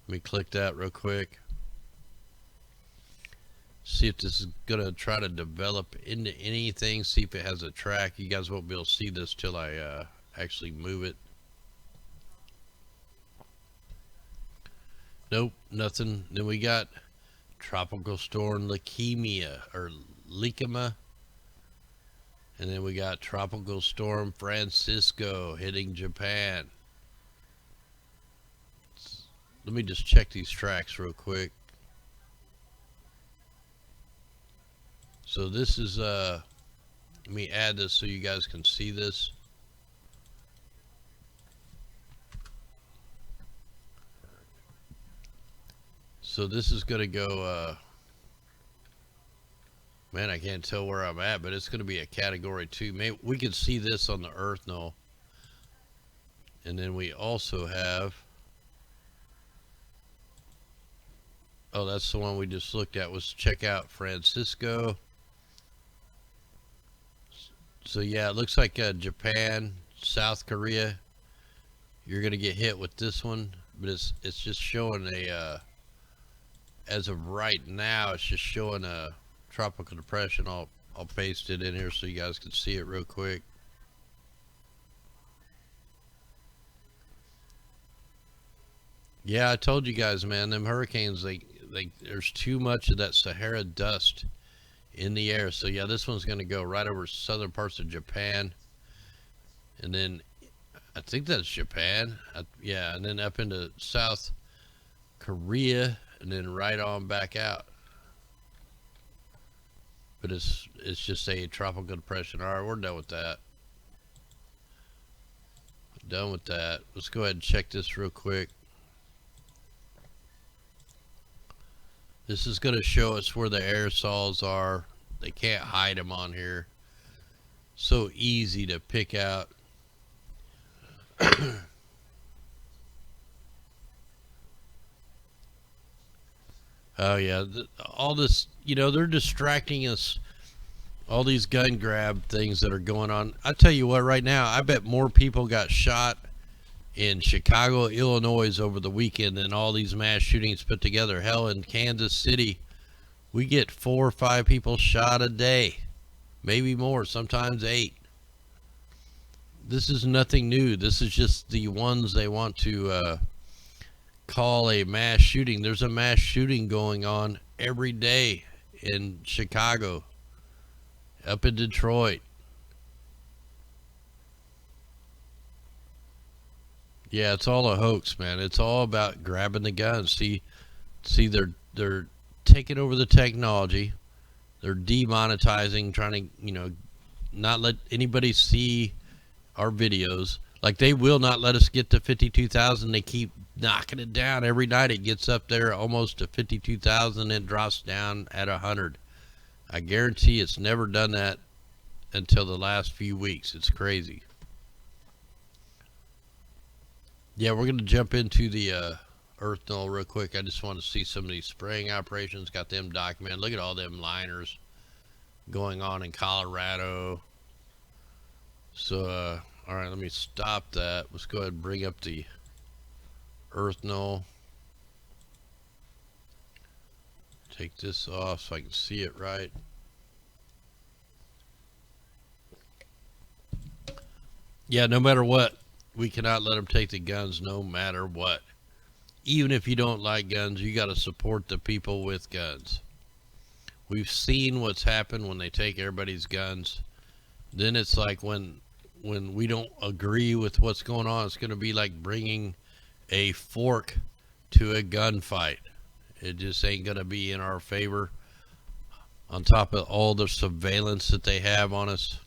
Let me click that real quick. See if this is gonna try to develop into anything. See if it has a track. You guys won't be able to see this till I actually move it. Nope, nothing. Then we got tropical storm leukemia or leukemia, and then we got tropical storm Francisco hitting Japan. Let me just check these tracks real quick. So this is let me add this so you guys can see this. So this is going to go man, I can't tell where I'm at, but it's going to be a category 2. Maybe we can see this on the earth now. And then we also have, oh, that's the one we just looked at. Was check out Francisco. So yeah, it looks like Japan, South Korea, you're going to get hit with this one, but it's just showing a as of right now, it's just showing a tropical depression. I'll paste it in here so you guys can see it real quick. Yeah, I told you guys, man, them hurricanes, there's too much of that Sahara dust in the air. So yeah, this one's going to go right over southern parts of Japan, and then I think that's Japan. Yeah, and then up into South Korea, and then right on back out. But it's just a tropical depression. All right, we're done with that. Done with that. Let's go ahead and check this real quick. This is going to show us where the aerosols are. They can't hide them on here. So easy to pick out. Oh yeah, all this, you know, they're distracting us. All these gun grab things that are going on. I tell you what, right now, I bet more people got shot in Chicago, Illinois over the weekend than all these mass shootings put together. Hell, in Kansas City, we get 4 or 5 people shot a day, maybe more, sometimes 8. This is nothing new. This is just the ones they want to call a mass shooting. There's a mass shooting going on every day in Chicago, up in Detroit. Yeah, it's all a hoax, man. It's all about grabbing the guns. See, they're taking over the technology. They're demonetizing, trying to, you know, not let anybody see our videos. Like, they will not let us get to 52,000. They keep knocking it down every night. It gets up there almost to 52,000 and drops down at 100. I guarantee it's never done that until the last few weeks. It's crazy. Yeah, we're going to jump into the earth null real quick. I just want to see some of these spraying operations. Got them documented. Look at all them liners going on in Colorado. So All right, let me stop that. Let's go ahead and bring up the earth null. Take this off so I can see it right. Yeah, no matter what, we cannot let them take the guns no matter what. Even if you don't like guns, you got to support the people with guns. We've seen what's happened when they take everybody's guns. Then it's like when we don't agree with what's going on, it's going to be like bringing a fork to a gunfight. It just ain't going to be in our favor. On top of all the surveillance that they have on us.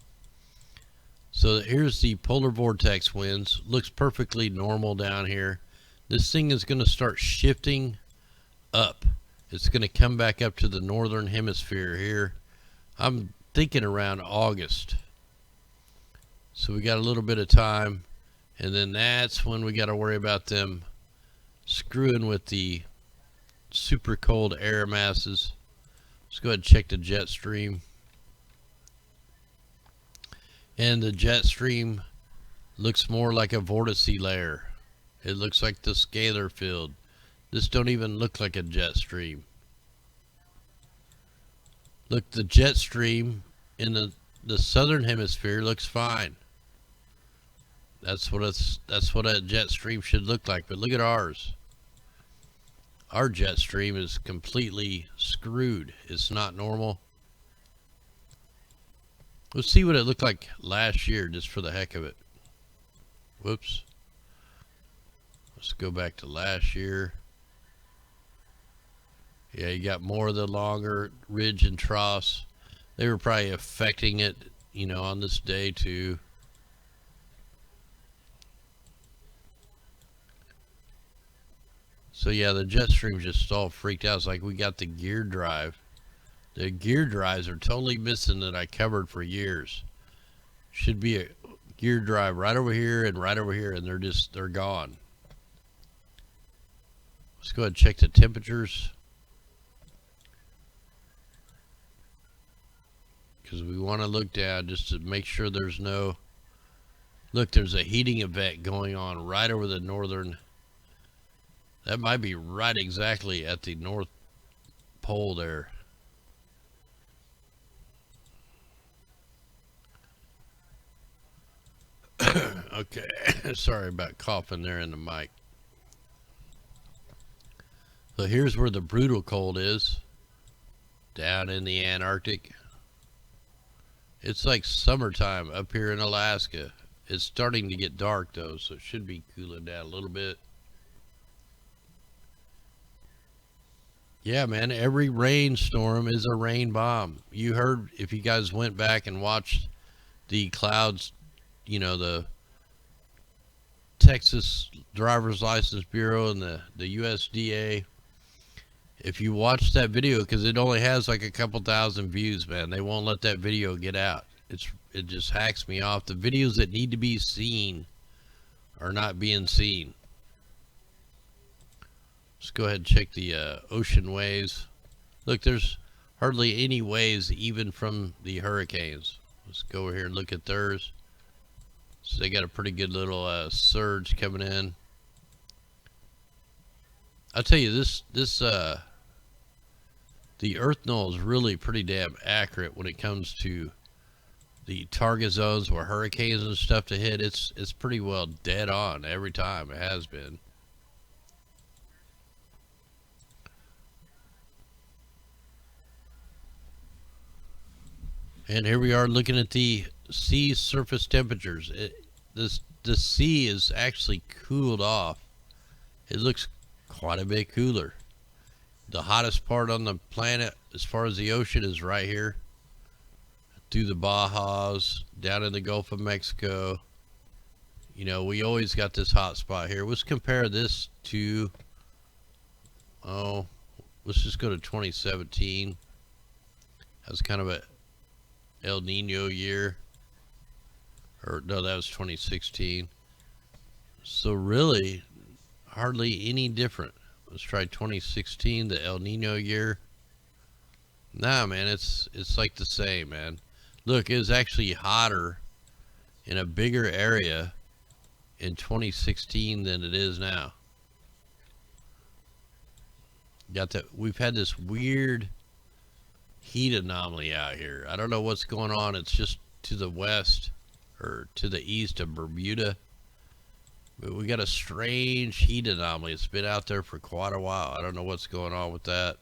So here's the polar vortex winds. Looks perfectly normal down here. This thing is going to start shifting up. It's going to come back up to the northern hemisphere here. I'm thinking around August. So we got a little bit of time. And then that's when we got to worry about them screwing with the super cold air masses. Let's go ahead and check the jet stream. And the jet stream looks more like a vortice layer. It looks like the scalar field. This don't even look like a jet stream. Look, the jet stream in the southern hemisphere looks fine. That's what a jet stream should look like. But look at ours. Our jet stream is completely screwed. It's not normal. Let's see what it looked like last year, just for the heck of it. Whoops. Let's go back to last year. Yeah, you got more of the longer ridge and troughs. They were probably affecting it, you know, on this day too. So yeah, the jet stream's just all freaked out. It's like we got the gear drive. The gear drives are totally missing that I covered for years. Should be a gear drive right over here and right over here, and they're gone. Let's go ahead and check the temperatures. Because we want to look down just to make sure there's no... Look, there's a heating event going on right over the northern... That might be right exactly at the North Pole there. Okay, sorry about coughing there in the mic. So here's where the brutal cold is. Down in the Antarctic. It's like summertime up here in Alaska. It's starting to get dark though, so it should be cooling down a little bit. Yeah, man, every rainstorm is a rain bomb. You heard, if you guys went back and watched the clouds, you know, the Texas Driver's License Bureau and the USDA. If you watch that video, because it only has like a couple thousand views, man, they won't let that video get out. It just hacks me off. The videos that need to be seen are not being seen. Let's go ahead and check the ocean waves. Look, there's hardly any waves even from the hurricanes. Let's go over here and look at theirs. So they got a pretty good little surge coming in. I'll tell you, the earth null is really pretty damn accurate when it comes to the target zones where hurricanes and stuff to hit. It's pretty well dead on every time. It has been. And here we are looking at the sea surface temperatures. The sea is actually cooled off. It looks quite a bit cooler. The hottest part on the planet as far as the ocean is right here. Through the Bajas, down in the Gulf of Mexico. You know, we always got this hot spot here. Let's compare this to, let's just go to 2017. That was kind of a El Nino year. Or no, that was 2016. So really, hardly any different. Let's try 2016, the El Nino year. Nah, man, it's like the same, man. Look, it was actually hotter in a bigger area in 2016 than it is now. We've had this weird heat anomaly out here. I don't know what's going on. It's just to the west or to the east of Bermuda. But we got a strange heat anomaly. It's been out there for quite a while. I don't know what's going on with that.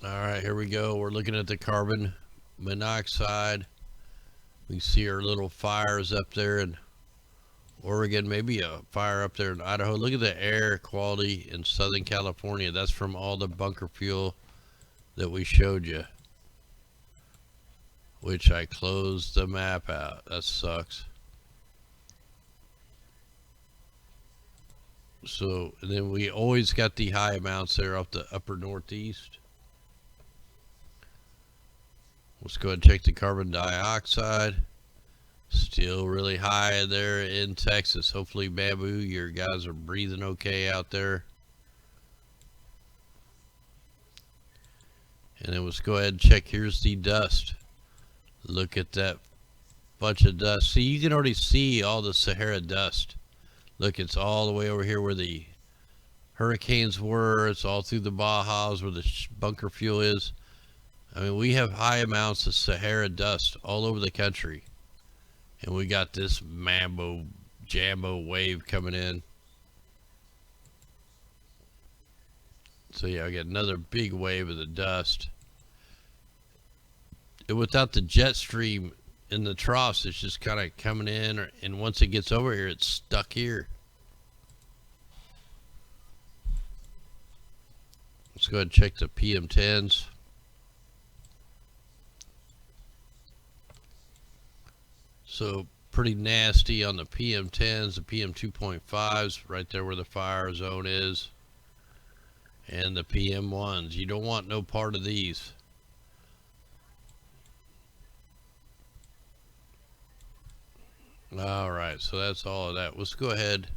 All right, here we go. We're looking at the carbon monoxide. We see our little fires up there in Oregon, maybe a fire up there in Idaho. Look at the air quality in Southern California. That's from all the bunker fuel that we showed you, which I closed the map out. That sucks. So, and then we always got the high amounts there off the upper northeast. Let's go ahead and check the carbon dioxide. Still really high there in Texas. Hopefully, Bamboo, your guys are breathing okay out there. And then let's go ahead and check. Here's the dust. Look at that bunch of dust. See, you can already see all the Sahara dust. Look, it's all the way over here where the hurricanes were. It's all through the Bajas where the bunker fuel is. I mean, we have high amounts of Sahara dust all over the country. And we got this mambo jambo wave coming in. So yeah, I got another big wave of the dust. And without the jet stream in the troughs, it's just kind of coming in, and once it gets over here, it's stuck here. Let's go ahead and check the PM10s. So pretty nasty on the PM10s, the PM2.5s, right there where the fire zone is. And the PM1s. You don't want no part of these. Alright, so that's all of that. Let's go ahead.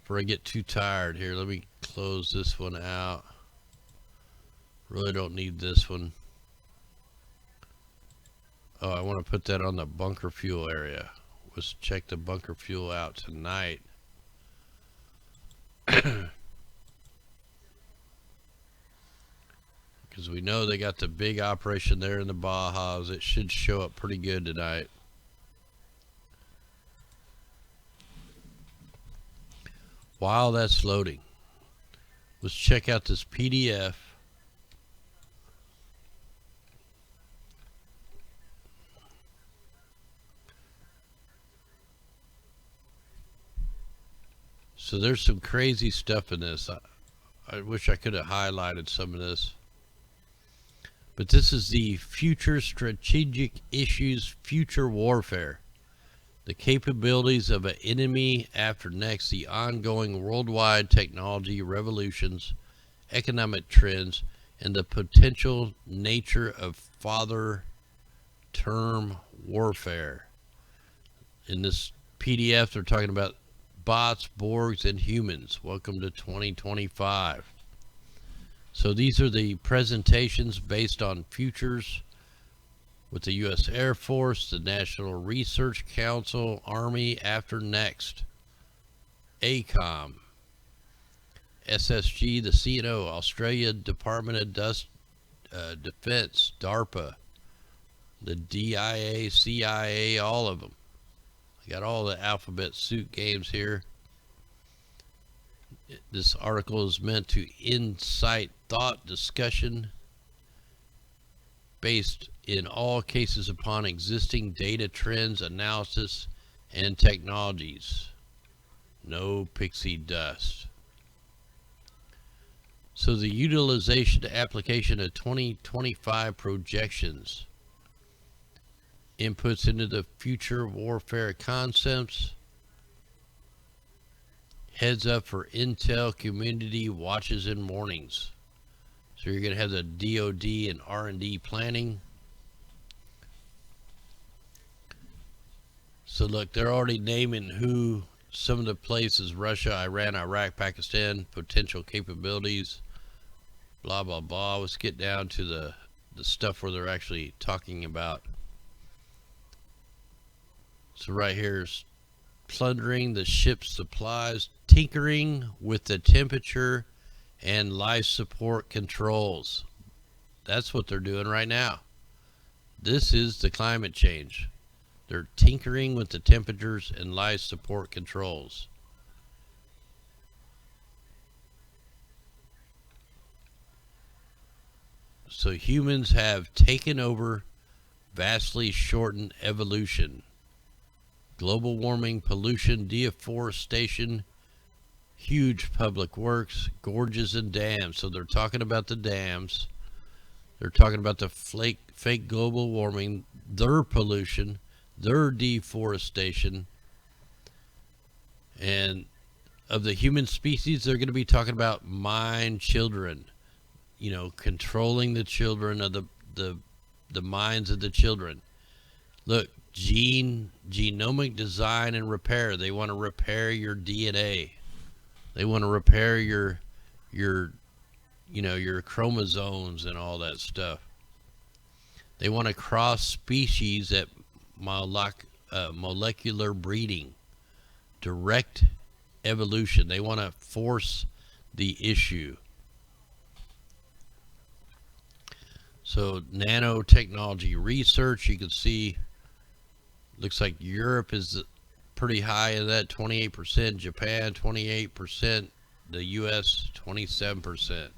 Before I get too tired here, let me close this one out. Really don't need this one. Oh, I want to put that on the bunker fuel area. Let's check the bunker fuel out tonight. Because we know they got the big operation there in the Bajas. It should show up pretty good tonight. While that's loading, let's check out this PDF. So there's some crazy stuff in this. I wish I could have highlighted some of this. But this is the future strategic issues, future warfare. The capabilities of an enemy after next, the ongoing worldwide technology revolutions, economic trends, and the potential nature of father term warfare. In this PDF, they're talking about bots, Borgs, and humans. Welcome to 2025. So these are the presentations based on futures with the U.S. Air Force, the National Research Council, Army after next, ACOM, SSG, the CNO, Australia Department of Defense, DARPA, the DIA, CIA, all of them. I got all the alphabet soup games here. This article is meant to incite thought, discussion, based in all cases upon existing data, trends, analysis, and technologies. No pixie dust. So the utilization to application of 2025 projections. Inputs into the future warfare concepts. Heads up for Intel community watches and warnings. So you're going to have the DoD and R&D planning. So look, they're already naming who some of the places: Russia, Iran, Iraq, Pakistan, potential capabilities, blah blah blah. Let's get down to the stuff where they're actually talking about. So right here's plundering the ship's supplies, tinkering with the temperature and life support controls. That's what they're doing right now. This is the climate change. They're tinkering with the temperatures and life support controls. So humans have taken over, vastly shortened evolution. Global warming, pollution, deforestation, huge public works, gorges and dams. So they're talking about the dams. They're talking about the fake global warming, their pollution, their deforestation. And of the human species, they're going to be talking about mind children. You know, controlling the children of the minds of the children. Look, genomic design and repair. They want to repair your DNA. They want to repair your chromosomes and all that stuff. They want to cross species at molecular breeding, direct evolution. They want to force the issue. So nanotechnology research, you can see, looks like Europe is pretty high in that, 28%, Japan 28%, the US 27%.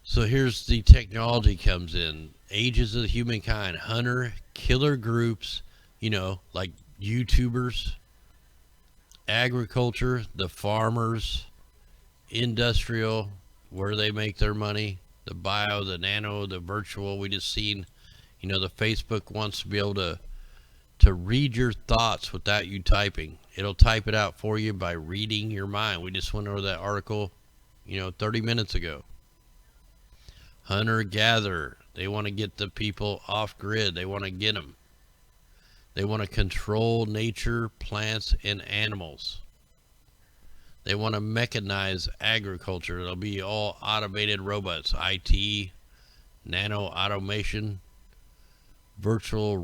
So here's the technology comes in. Ages of humankind, hunter, killer groups, you know, like YouTubers, agriculture, the farmers, industrial, where they make their money, the bio, the nano, the virtual. We just seen, you know, the Facebook wants to be able to read your thoughts without you typing. It'll type it out for you by reading your mind. We just went over that article, 30 minutes ago. Hunter-gatherer. They want to get the people off grid. They want to get them. They want to control nature, plants, and animals. They want to mechanize agriculture. It'll be all automated robots, IT, nano automation, virtual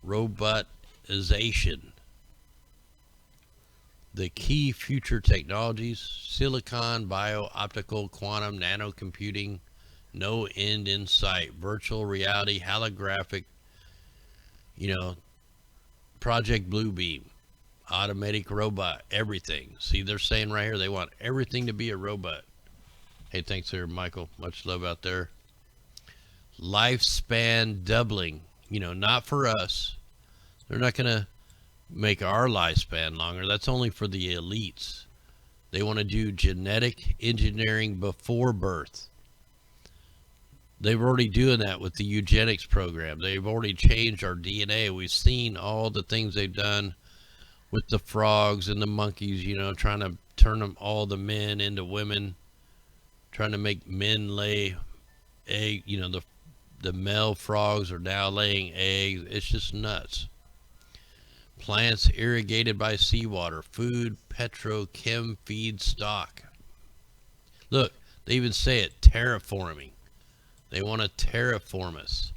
robotization. The key future technologies: silicon, bio, optical, quantum, nano computing, no end in sight, virtual reality, holographic, Project Bluebeam, automatic robot, everything. See, they're saying right here they want everything to be a robot. Hey, thanks there, Michael. Much love out there. Lifespan doubling, not for us. They're not going to make our lifespan longer. That's only for the elites. They want to do genetic engineering before birth. They've already doing that with the eugenics program. They've already changed our DNA. We've seen all the things they've done with the frogs and the monkeys, trying to turn them, all the men into women, trying to make men lay egg. The male frogs are now laying eggs. It's just nuts. Plants irrigated by seawater, food, petrochem feedstock. Look, they even say it, terraforming. They want to terraform us.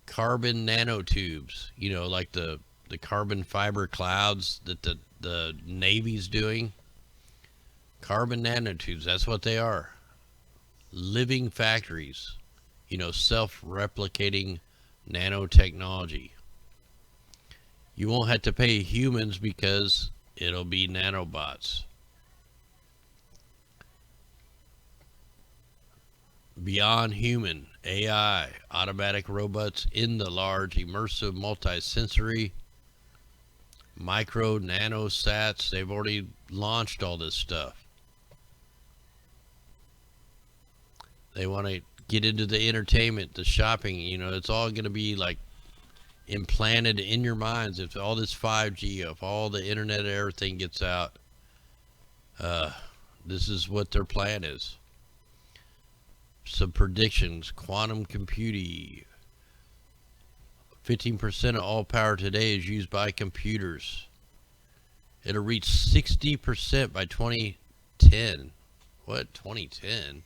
Carbon nanotubes, like the carbon fiber clouds that the Navy's doing. Carbon nanotubes, that's what they are. Living factories, self-replicating nanotechnology. You won't have to pay humans because it'll be nanobots. Beyond human, AI, automatic robots in the large, immersive, multi-sensory, micro, nanosats. They've already launched all this stuff. They want to get into the entertainment, the shopping, it's all going to be like implanted in your minds. If all this 5G, if all the internet, everything gets out, this is what their plan is. Some predictions: quantum computing, 15% of all power today is used by computers. It'll reach 60% by 2010. What, 2010?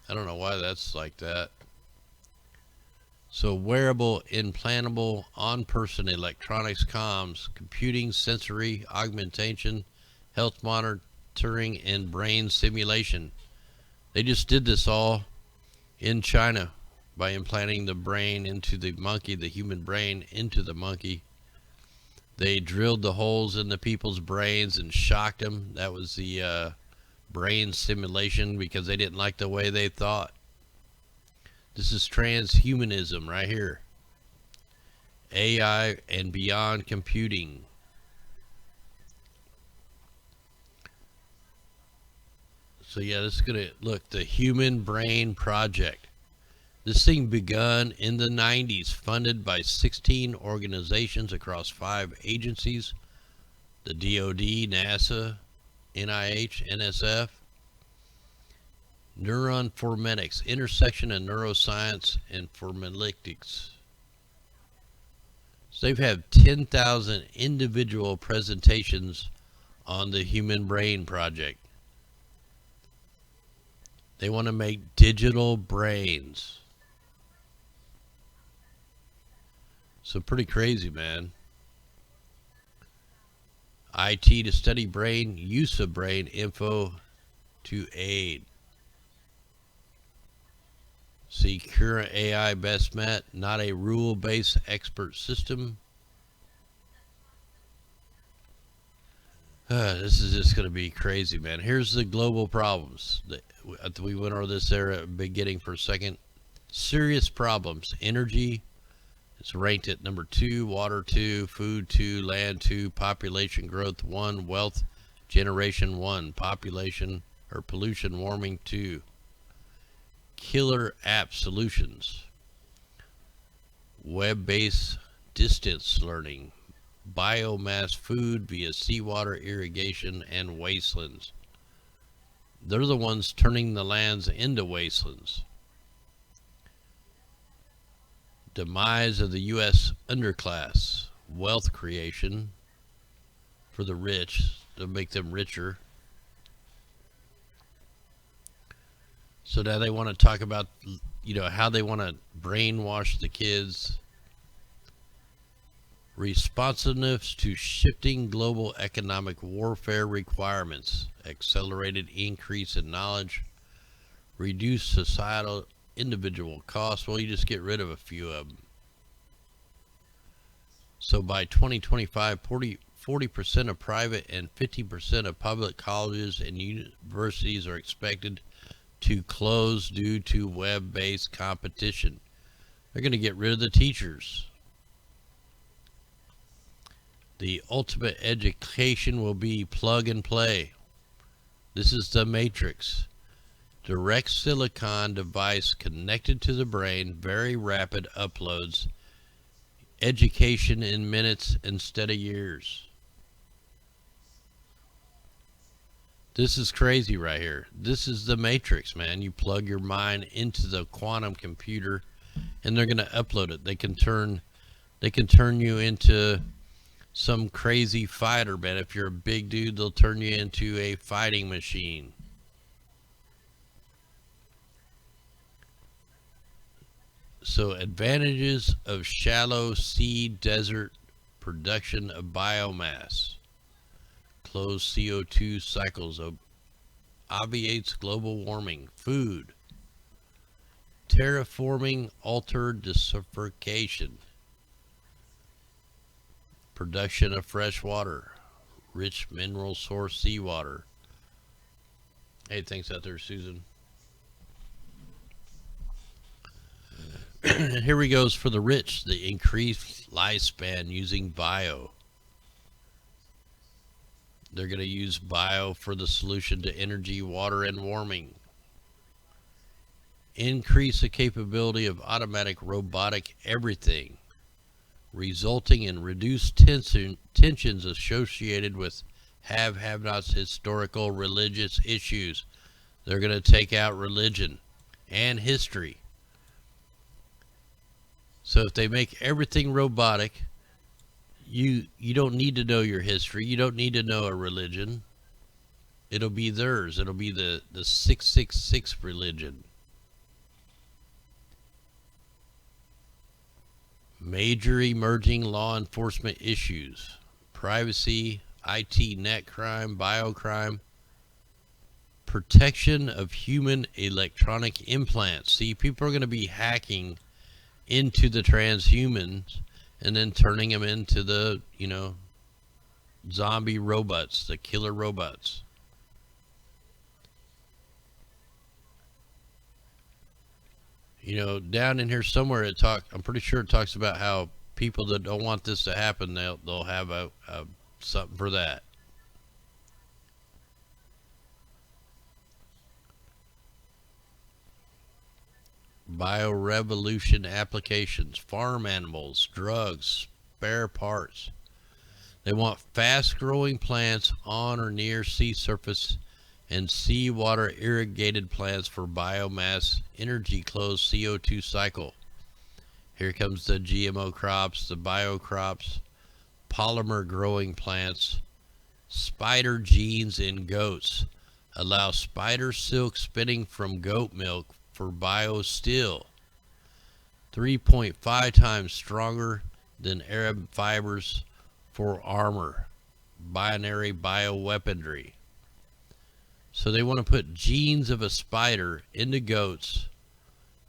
I don't know why that's like that. So wearable, implantable, on-person electronics, comms, computing, sensory, augmentation, health monitoring, and brain simulation. They just did this all in China by implanting the brain into the monkey, the human brain into the monkey. They drilled the holes in the people's brains and shocked them. That was the brain simulation because they didn't like the way they thought. This is transhumanism right here. AI and beyond computing. So yeah, this is gonna look, the Human Brain Project. This thing begun in the 90s, funded by 16 organizations across 5 agencies: the DoD, NASA, NIH, NSF. Neuron formatics, intersection of neuroscience and formatics. So they've had 10,000 individual presentations on the Human Brain Project. They want to make digital brains. So pretty crazy, man. IT to study brain, use of brain info to aid. See, current AI best met, not a rule-based expert system. This is just going to be crazy, man. Here's the global problems. We went over this there at the beginning for a second. Serious problems. Energy is ranked at number 2, water 2, food 2, land 2, population growth 1, wealth generation 1, population or pollution warming 2. Killer app solutions, web-based distance learning, biomass food via seawater irrigation, and wastelands. They're the ones turning the lands into wastelands. Demise of the U.S. underclass, wealth creation for the rich to make them richer. So now they want to talk about, how they want to brainwash the kids. Responsiveness to shifting global economic warfare requirements. Accelerated increase in knowledge. Reduce societal individual costs. Well, you just get rid of a few of them. So by 2025, 40% of private and 50% of public colleges and universities are expected to close due to web-based competition. They're going to get rid of the teachers. The ultimate education will be plug and play. This is the Matrix. Direct silicon device connected to the brain, very rapid uploads. Education in minutes instead of years. This is crazy right here. This is the Matrix, man. You plug your mind into the quantum computer and they're going to upload it. They can turn you into some crazy fighter, man. If you're a big dude, they'll turn you into a fighting machine. So advantages of shallow sea desert production of biomass. Closed CO2 cycles obviates global warming. Food. Terraforming altered desertification. Production of fresh water. Rich mineral source seawater. Hey, thanks out there, Susan. Here we goes for the rich. The increased lifespan using bio. They're going to use bio for the solution to energy, water, and warming. Increase the capability of automatic robotic everything, resulting in reduced tensions associated with have-nots, historical, religious issues. They're going to take out religion and history. So if they make everything robotic, you don't need to know your history. You don't need to know a religion. It'll be theirs. It'll be the 666 religion. Major emerging law enforcement issues: privacy, IT net crime, biocrime, protection of human electronic implants. See, people are going to be hacking into the transhumans and then turning them into the, zombie robots, the killer robots. Down in here somewhere I'm pretty sure it talks about how people that don't want this to happen, they'll have a something for that. Biorevolution applications, farm animals, drugs, spare parts. They want fast-growing plants on or near sea surface and seawater irrigated plants for biomass energy closed CO2 cycle. Here comes the GMO crops, the bio crops, polymer growing plants, spider genes in goats. Allow spider silk spinning from goat milk for biosteel. 3.5 times stronger than Arab fibers for armor. Binary bioweaponry. So they want to put genes of a spider into goats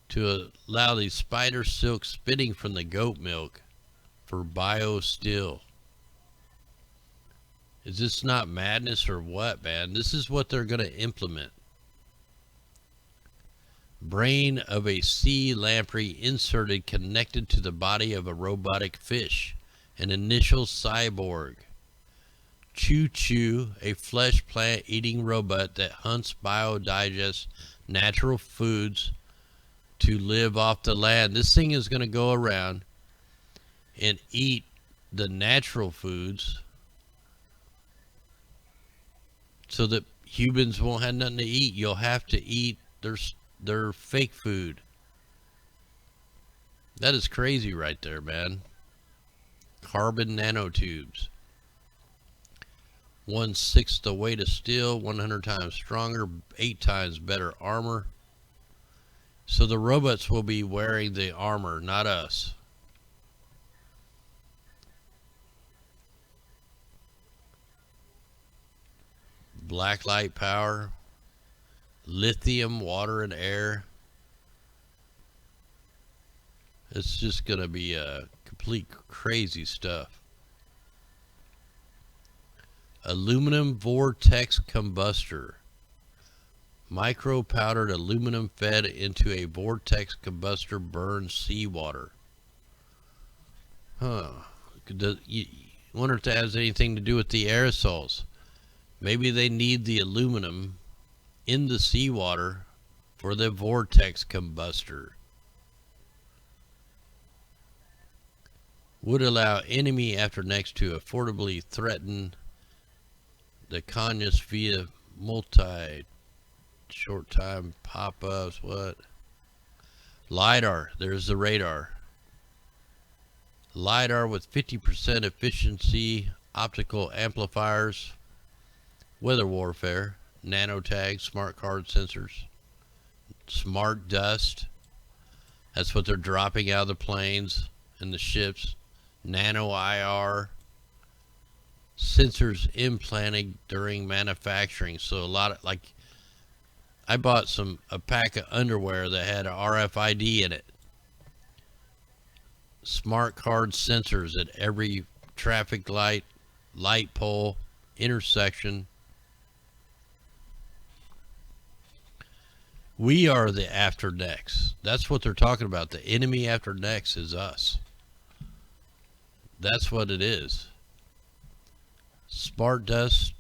to allow the spider silk spinning from the goat milk for biosteel. Is this not madness or what, man? This is what they're going to implement. Brain of a sea lamprey inserted connected to the body of a robotic fish. An initial cyborg. Choo Choo, a flesh plant eating robot that hunts biodigests natural foods to live off the land. This thing is going to go around and eat the natural foods so that humans won't have nothing to eat. You'll have to eat their fake food. That is crazy right there, man. Carbon nanotubes. 1/6 the weight of steel, 100 times stronger, 8 times better armor. So the robots will be wearing the armor, not us. Black light power, lithium, water, and air. It's just going to be a complete crazy stuff. Aluminum vortex combustor. Micro powdered aluminum fed into a vortex combustor burns seawater. You wonder if that has anything to do with the aerosols. Maybe they need the aluminum in the seawater for the vortex combustor. Would allow enemy after next to affordably threaten the Conyers via multi short time pop-ups. What? LiDAR. There's the radar. LiDAR with 50% efficiency, optical amplifiers, weather warfare, nanotags, smart card sensors, smart dust. That's what they're dropping out of the planes and the ships. Nano IR. Sensors implanted during manufacturing. So a lot of, like, I bought a pack of underwear that had an RFID in it. Smart card sensors at every traffic light, light pole, intersection. We are the after next. That's what they're talking about. The enemy after next is us. That's what it is. Smart dust,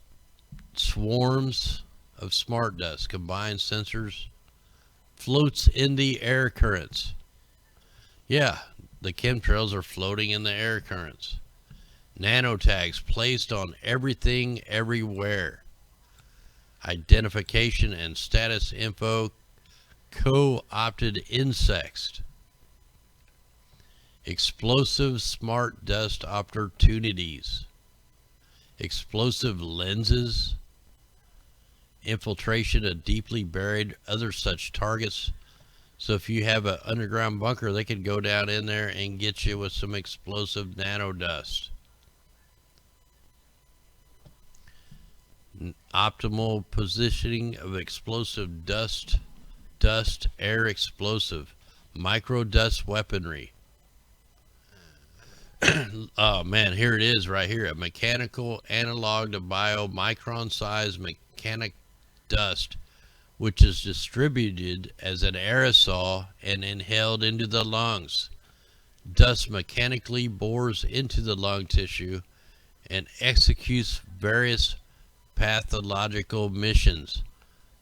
swarms of smart dust, combined sensors, floats in the air currents. Yeah, the chemtrails are floating in the air currents. Nanotags placed on everything, everywhere. Identification and status info, co-opted insects. explosive smart dust opportunities, explosive lenses, infiltration of deeply buried other such targets. So if you have an underground bunker, they could go down in there and get you with some explosive nano dust. Optimal positioning of explosive dust, air explosive, micro dust weaponry. Oh man, here it is right here. A mechanical analog to bio micron size mechanic dust, which is distributed as an aerosol and inhaled into the lungs. Dust mechanically bores into the lung tissue and executes various pathological missions.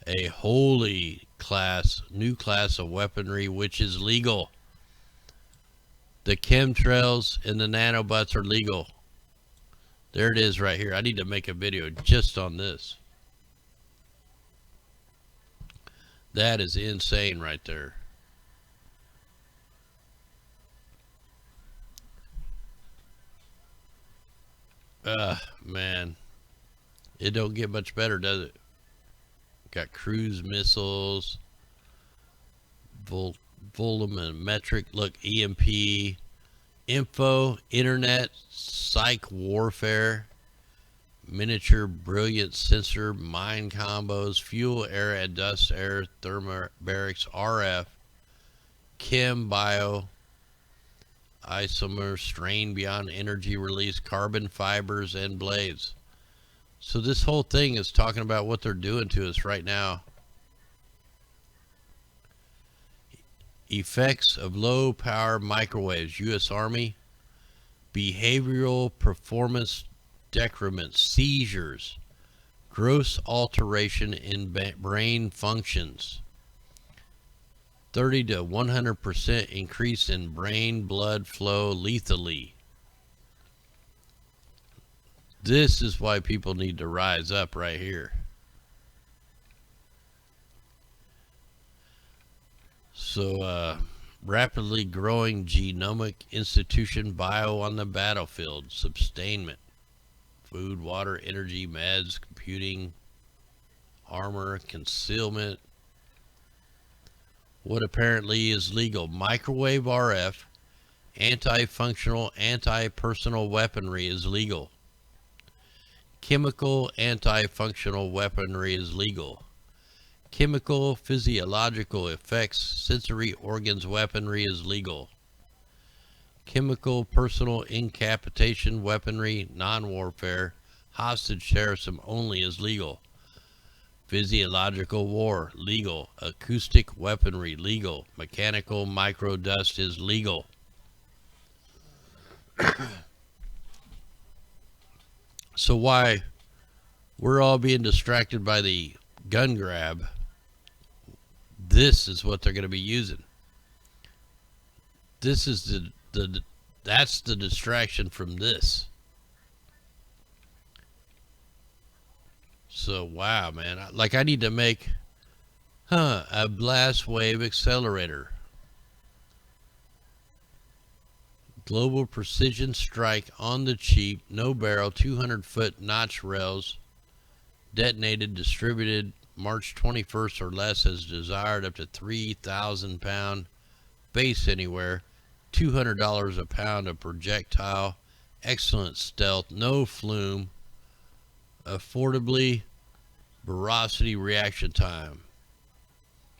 A holy class, new class of weaponry which is legal. The chemtrails and the nanobots are legal. There it is right here. I need to make a video just on this. That is insane right there. Man. It don't get much better, does it? Got cruise missiles, volumetric, look, EMP, info, internet, psych warfare, miniature brilliant sensor, mind combos, fuel, air, and dust, air, thermobarics, RF, chem, bio, isomer, strain beyond energy release, carbon fibers, and blades. So this whole thing is talking about what they're doing to us right now. Effects of low power microwaves, U.S. Army. Behavioral performance decrement, seizures, gross alteration in brain functions. 30 to 100% increase in brain blood flow lethally. This is why people need to rise up right here. So, rapidly growing genomic institution, bio on the battlefield, sustainment, food, water, energy, meds, computing, armor, concealment. What apparently is legal: microwave RF, anti-functional, anti-personal weaponry is legal. Chemical anti-functional weaponry is legal. Chemical physiological effects, sensory organs weaponry is legal. Chemical personal incapacitation weaponry, non-warfare, hostage terrorism only is legal. Physiological war, legal. Acoustic weaponry, legal. Mechanical microdust is legal. So why we're all being distracted by the gun grab, this is what they're going to be using. This is that's the distraction from this. So wow, man, I need to make a blast wave accelerator. Global precision strike on the cheap, no barrel, 200-foot notch rails, detonated, distributed March 21st or less as desired, up to 3,000 pound, base anywhere, $200 a pound of projectile, excellent stealth, no flume, affordably, velocity reaction time.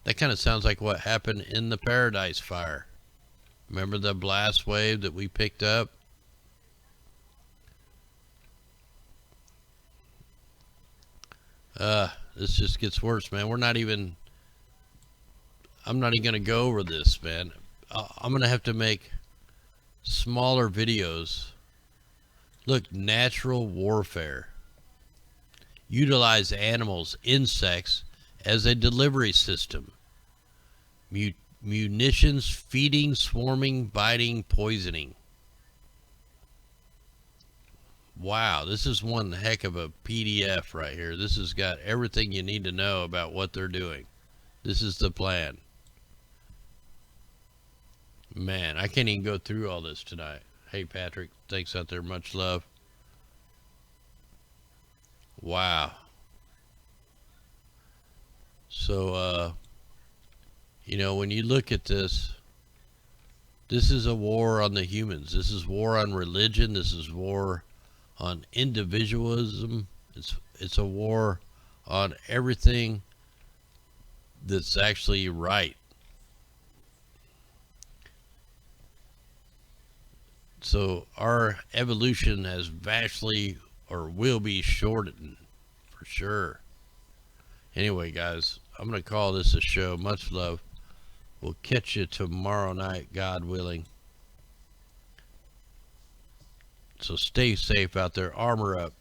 That kind of sounds like what happened in the Paradise Fire. Remember the blast wave that we picked up? This just gets worse, man. I'm not even going to go over this, man. I'm going to have to make smaller videos. Look, natural warfare. Utilize animals, insects as a delivery system. Munitions, feeding, swarming, biting, poisoning. Wow, this is one heck of a PDF right here. This has got everything you need to know about what they're doing. This is the plan. Man, I can't even go through all this tonight. Hey, Patrick, thanks out there. Much love. Wow. So, you know, when you look at this, this is a war on the humans. This is war on religion. This is war on individualism. It's a war on everything that's actually right. So our evolution has vastly, or will be, shortened for sure. Anyway, guys, I'm going to call this a show. Much love. We'll catch you tomorrow night, God willing. So stay safe out there. Armor up.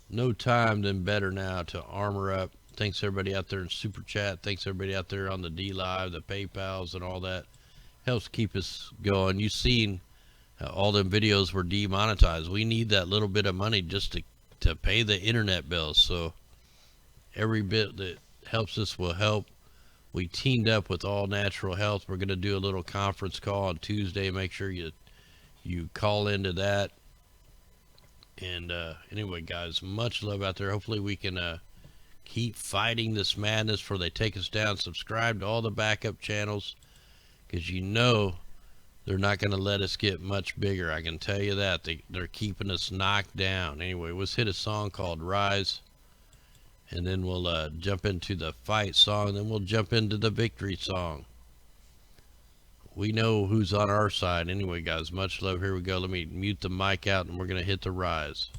No time than better now to armor up. Thanks everybody out there in Super Chat. Thanks everybody out there on the D Live, the PayPals, and all that. Helps keep us going. You've seen all them videos were demonetized. We need that little bit of money just to pay the internet bills. So every bit that helps us will help. We teamed up with All Natural Health. We're going to do a little conference call on Tuesday. Make sure you call into that. And anyway, guys, much love out there. Hopefully we can keep fighting this madness before they take us down. Subscribe to all the backup channels, because you know they're not going to let us get much bigger. I can tell you that. They're keeping us knocked down. Anyway, let's hit a song called Rise, and then we'll jump into the fight song. Then we'll jump into the victory song. We know who's on our side. Anyway, guys, much love. Here we go. Let me mute the mic out, and we're going to hit the Rise.